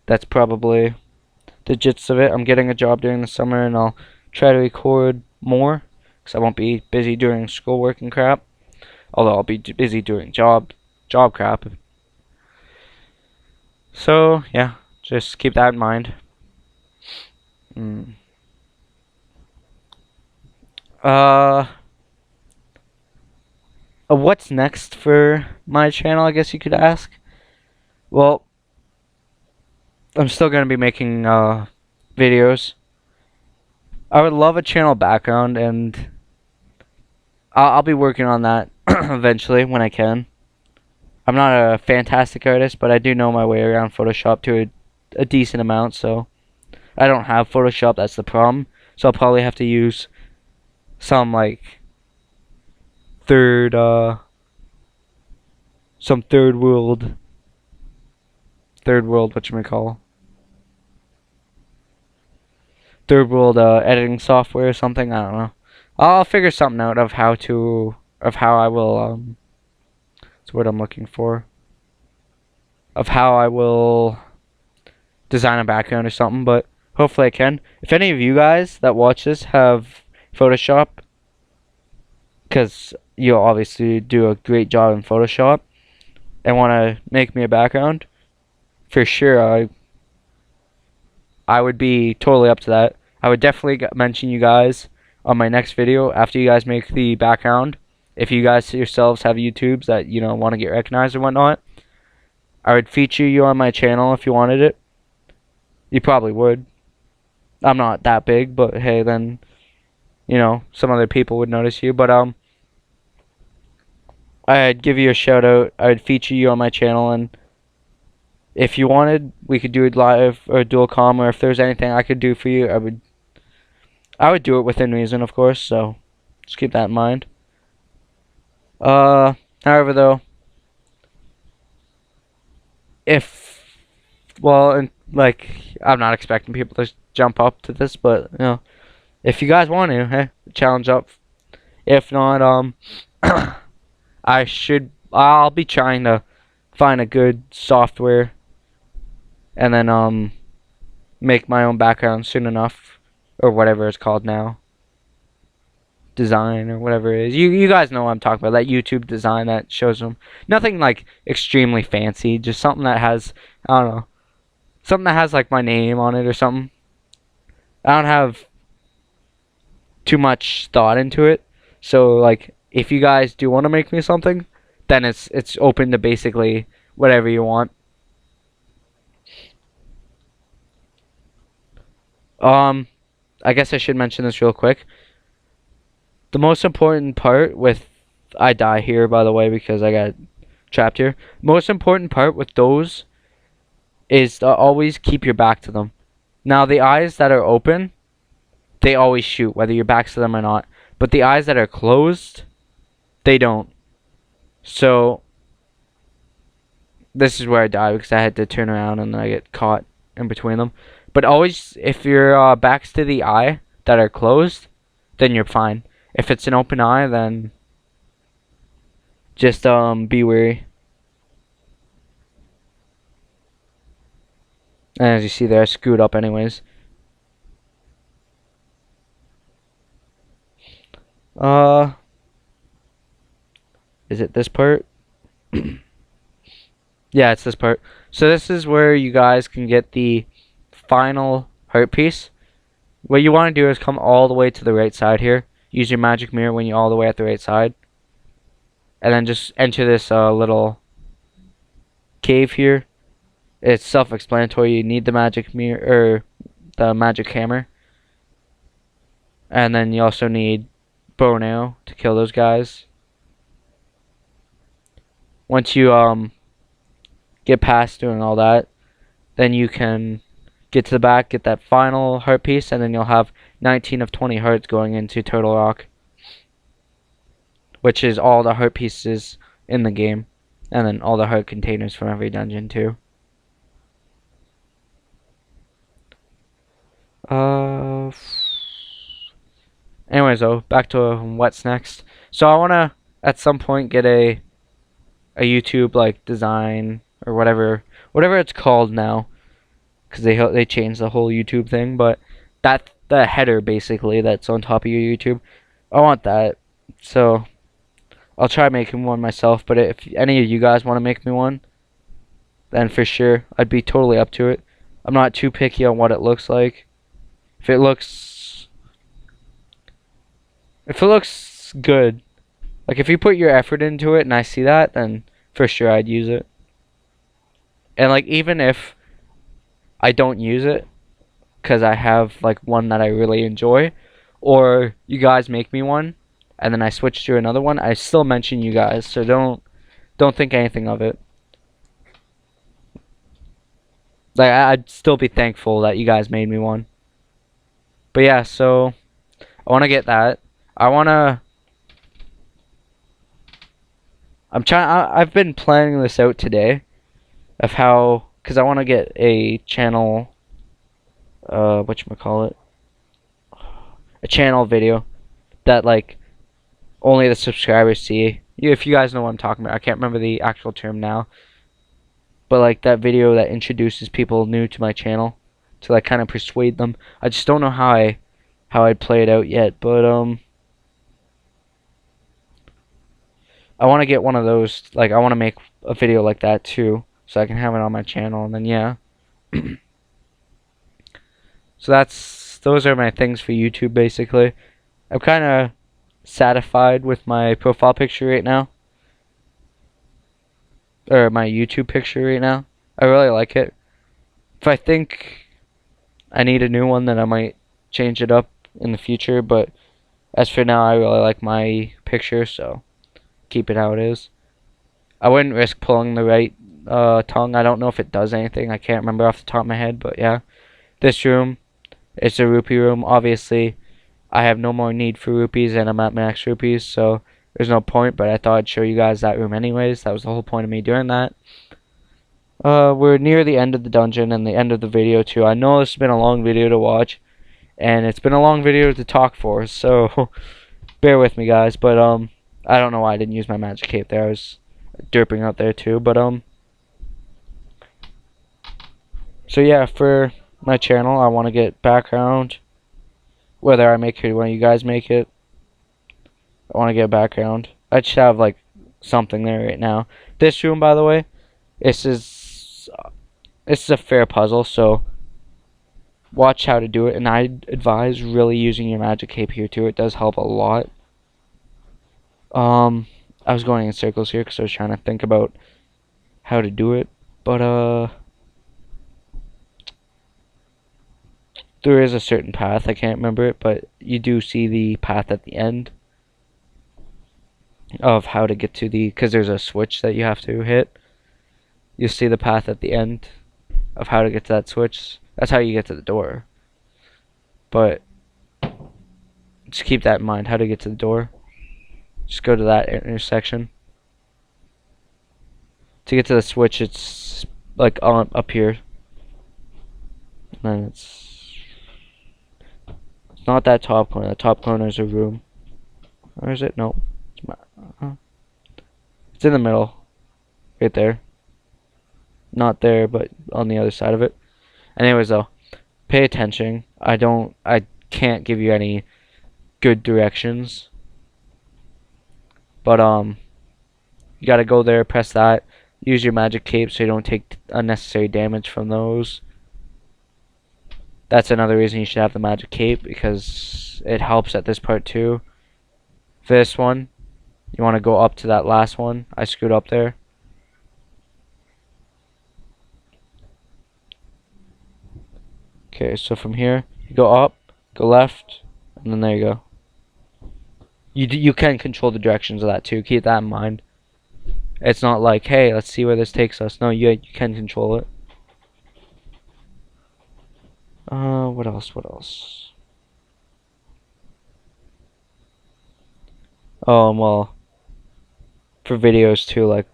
that's probably the gist of it. I'm getting a job during the summer, and I'll try to record more, because I won't be busy doing schoolwork and crap. Although I'll be busy doing job crap. So yeah, just keep that in mind. What's next for my channel, I guess you could ask? Well, I'm still gonna be making videos. I would love a channel background, and I'll be working on that eventually when I can. I'm not a fantastic artist, but I do know my way around Photoshop to a decent amount, so I don't have Photoshop, that's the problem. So I'll probably have to use some like third world whatchamacall, third world editing software or something. I don't know. I'll figure something out of how I will that's what I'm looking for. Of how I will design a background or something, but hopefully I can. If any of you guys that watch this have Photoshop, because you'll obviously do a great job in Photoshop, and want to make me a background, for sure I would be totally up to that. I would definitely mention you guys on my next video after you guys make the background. If you guys yourselves have YouTubes that want to get recognized or whatnot, I would feature you on my channel if you wanted it. You probably would. I'm not that big, but hey, then some other people would notice you. But I'd give you a shout out. I'd feature you on my channel, and if you wanted, we could do it live or dual com, or if there's anything I could do for you, I would do it within reason, of course. So just keep that in mind. However, though, I'm not expecting people to jump up to this, but if you guys want to, hey, challenge up. If not, I'll be trying to find a good software and then make my own background soon enough, or whatever it's called now, design or whatever it is. You guys know what I'm talking about, that YouTube design that shows them. Nothing like extremely fancy, just something that has, I don't know, something that has like my name on it or something. I don't have too much thought into it. So like if you guys do want to make me something, then it's open to basically whatever you want. I guess I should mention this real quick. The most important part with I die here, by the way, because I got trapped here. Most important part with those is to always keep your back to them. Now the eyes that are open, they always shoot whether your back's to them or not. But the eyes that are closed, they don't. So this is where I die because I had to turn around and then I get caught in between them. But always, if your back's to the eye that are closed, then you're fine. If it's an open eye, then just be wary. And as you see there, I screwed up anyways. Is it this part? Yeah, it's this part. So this is where you guys can get the final heart piece. What you want to do is come all the way to the right side here. Use your magic mirror when you're all the way at the right side. And then just enter this little cave here. It's self-explanatory. You need the magic mirror, or the magic hammer. And then you also need bow and arrow to kill those guys. Once you get past doing all that, then you can get to the back, get that final heart piece, and then you'll have 19 of 20 hearts going into Turtle Rock, which is all the heart pieces in the game, and then all the heart containers from every dungeon too. Anyways, though, back to what's next. So I wanna at some point get a YouTube like design or whatever it's called now, because they changed the whole YouTube thing. But the header basically that's on top of your YouTube, I want that. So I'll try making one myself. But if any of you guys want to make me one, then for sure I'd be totally up to it. I'm not too picky on what it looks like. If it looks good, like if you put your effort into it and I see that, then for sure I'd use it. And like even if I don't use it because I have like one that I really enjoy, or you guys make me one and then I switch to another one, I still mention you guys, so don't think anything of it. Like I'd still be thankful that you guys made me one. But yeah, so I want to get that. I've been planning this out today of how, because I want to get a channel, whatchamacallit, a channel video that like only the subscribers see. If you guys know what I'm talking about, I can't remember the actual term now, but like that video that introduces people new to my channel to like kind of persuade them. I just don't know how I'd play it out yet, but I want to get one of those. Like I want to make a video like that too, so I can have it on my channel, and then yeah. So those are my things for YouTube basically. I'm kind of satisfied with my profile picture right now, or my YouTube picture right now. I really like it. If I think I need a new one, then I might change it up in the future, but as for now, I really like my picture, so keep it how it is. I wouldn't risk pulling the right tongue. I don't know if it does anything. I can't remember off the top of my head, but yeah. This room, it's a rupee room. Obviously, I have no more need for rupees, and I'm at max rupees, so there's no point, but I thought I'd show you guys that room anyways. That was the whole point of me doing that. We're near the end of the dungeon and the end of the video too. I know this has been a long video to watch, and it's been a long video to talk for, so bear with me, guys. But I don't know why I didn't use my magic cape there. I was derping out there too. But so yeah, for my channel, I want to get background. Whether I make it or when you guys make it, I want to get background. I just have like something there right now. This room, by the way, this is a fair puzzle, so watch how to do it. And I advise really using your magic cape here too. It does help a lot. I was going in circles here because I was trying to think about how to do it, but there is a certain path. I can't remember it, but you do see the path at the end of how to get to the, because there's a switch that you have to hit. You see the path at the end of how to get to that switch. That's how you get to the door. But just keep that in mind, how to get to the door. Just go to that intersection. To get to the switch, it's like up here. And then it's not that top corner. The top corner is a room. Or is it? No. It's in the middle. Right there. Not there, but on the other side of it. Anyways, though, pay attention. I can't give you any good directions. But you gotta go there, press that, use your magic cape so you don't take unnecessary damage from those. That's another reason you should have the magic cape, because it helps at this part too. For this one, you want to go up to that last one. I screwed up there. Okay, so from here, you go up, go left, and then there you go. You can control the directions of that too. Keep that in mind. It's not like, hey, let's see where this takes us. No, you can control it. What else? What else? Oh, well, for videos too, like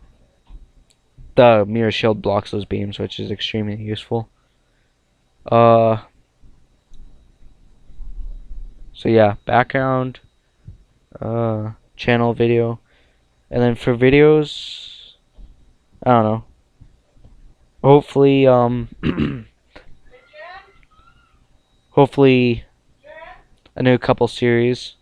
the mirror shield blocks those beams, which is extremely useful. So yeah, background, channel video, and then for videos, I don't know. Hopefully, hopefully, a new couple series.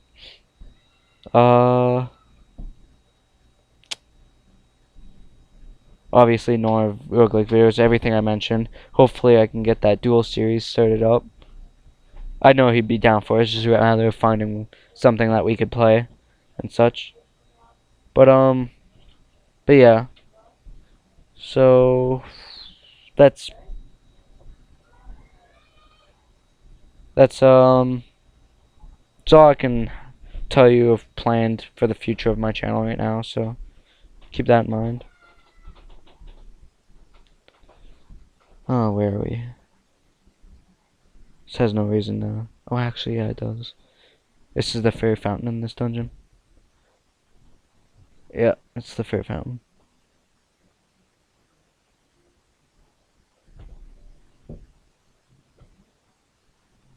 Obviously, no roguelike videos. Everything I mentioned. Hopefully, I can get that dual series started up. I know he'd be down for it. It's just a matter of finding something that we could play and such. But yeah. So that's all I can tell you of planned for the future of my channel right now. So keep that in mind. Oh, where are we? This has no reason to. Oh, actually, yeah, it does. This is the fairy fountain in this dungeon. Yeah, it's the fairy fountain.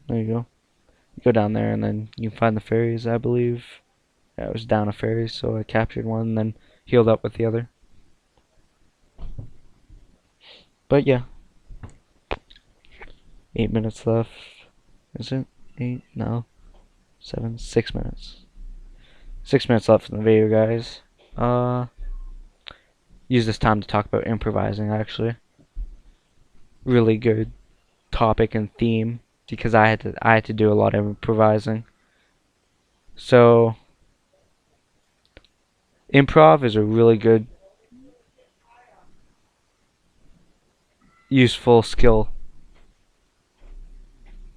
There you go. You go down there and then you find the fairies, I believe. Yeah, it was down a fairy, so I captured one and then healed up with the other. But yeah. 8 minutes left. Is it? 8? No. 7? 6 minutes. 6 minutes left in the video, guys. Use this time to talk about improvising, actually. Really good topic and theme, because I had to do a lot of improvising. So improv is a really good, useful skill,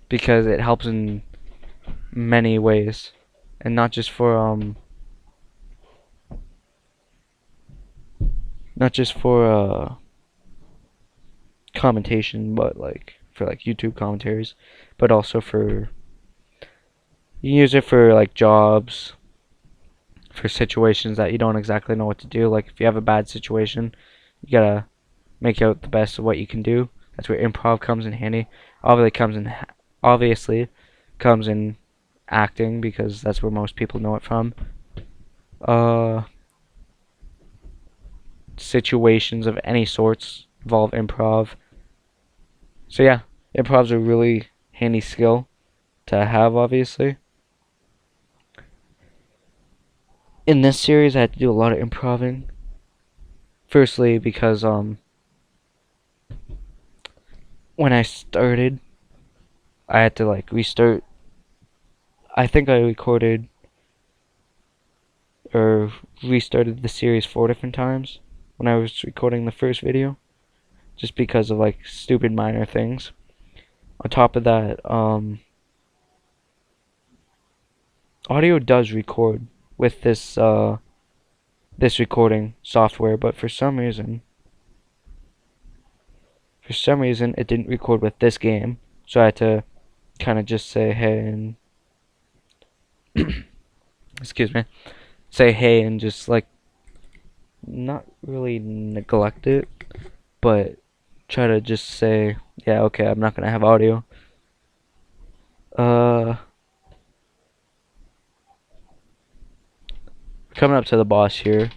because it helps in many ways, and not just for commentation, but like for like YouTube commentaries, but also for, you can use it for like jobs, for situations that you don't exactly know what to do. Like if you have a bad situation, you gotta make out the best of what you can do. That's where improv comes in handy. Obviously comes in acting because that's where most people know it from. Uh, Situations of any sorts involve improv. So yeah, improv's a really handy skill to have, obviously. In this series, I had to do a lot of improving. Firstly, because when I started, I had to like restart. I think I recorded or restarted the series 4 different times when I was recording the first video, just because of like stupid minor things. On top of that, audio does record with this recording software, but for some reason it didn't record with this game, so I had to kind of just say hey and excuse me, say hey and just like not really neglect it, but try to just say yeah, okay, I'm not gonna have audio. Coming up to the boss here,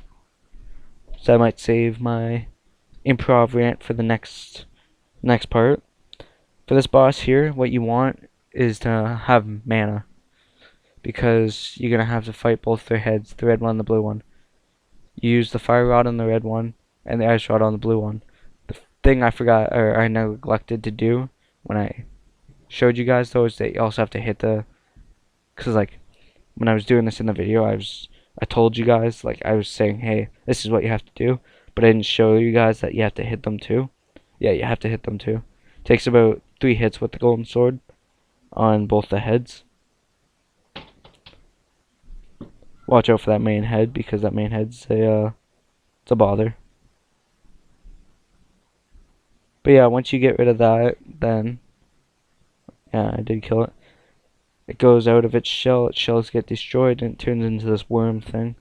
so I might save my improv rant for the next part. For this boss here, what you want is to have mana, because you're gonna have to fight both their heads, the red one and the blue one. You use the fire rod on the red one and the ice rod on the blue one. The thing I forgot or I neglected to do when I showed you guys though is that you also have to hit because like when I was doing this in the video, I told you guys, like I was saying, hey, this is what you have to do, but I didn't show you guys that you have to hit them too. Yeah, you have to hit them too. Takes about 3 hits with the golden sword on both the heads. Watch out for that main head, because that main head's it's a bother. But yeah, once you get rid of that, then yeah, I did kill it. It goes out of its shell, its shells get destroyed, and it turns into this worm thing.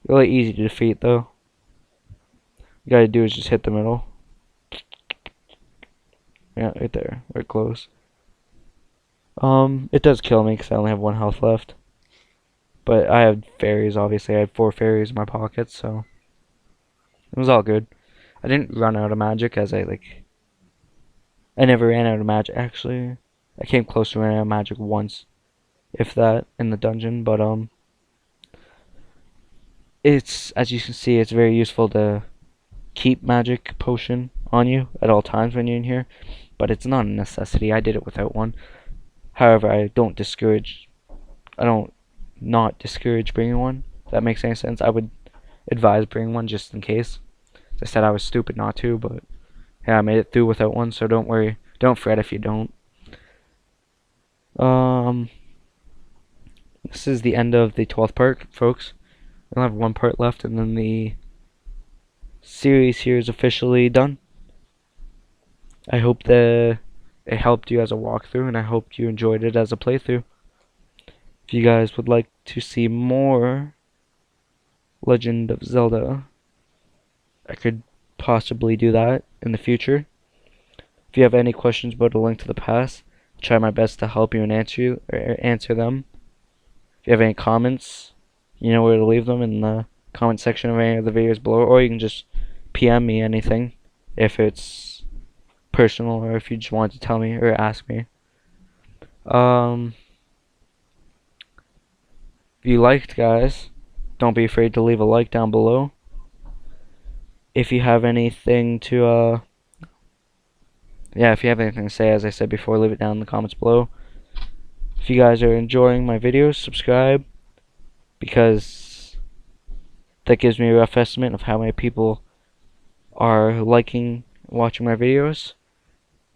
Really easy to defeat though. You gotta do is just hit the middle. Yeah, right there, right close. It does kill me because I only have 1 health left. But I have fairies, obviously. I had 4 fairies in my pocket, so it was all good. I didn't run out of magic I never ran out of magic, actually. I came close to running out of magic once, if that, in the dungeon, but it's, as you can see, it's very useful to keep magic potion on you at all times when you're in here, but it's not a necessity. I did it without one. However, I don't not discourage bringing one, if that makes any sense. I would advise bringing one just in case. As I said, I was stupid not to, but yeah, I made it through without one, so don't worry. Don't fret if you don't. This is the end of the 12th part, folks. We'll have 1 part left, and then the series here is officially done. I hope that it helped you as a walkthrough, and I hope you enjoyed it as a playthrough. If you guys would like to see more Legend of Zelda, I could possibly do that in the future. If you have any questions about A Link to the Past, I'll try my best to help you and answer them. If you have any comments, you know where to leave them in the comment section of any of the videos below, or you can just PM me anything if it's personal, or if you just want to tell me or ask me. If you liked, guys, don't be afraid to leave a like down below. If you have anything to if you have anything to say, as I said before, leave it down in the comments below. If you guys are enjoying my videos, subscribe, because that gives me a rough estimate of how many people are watching my videos.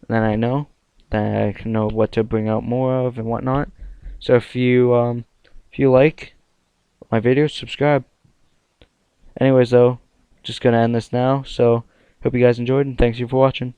Then I know that I can know what to bring out more of and whatnot. So if you like my videos, subscribe. Anyways though, just gonna end this now, so hope you guys enjoyed, and thanks you for watching.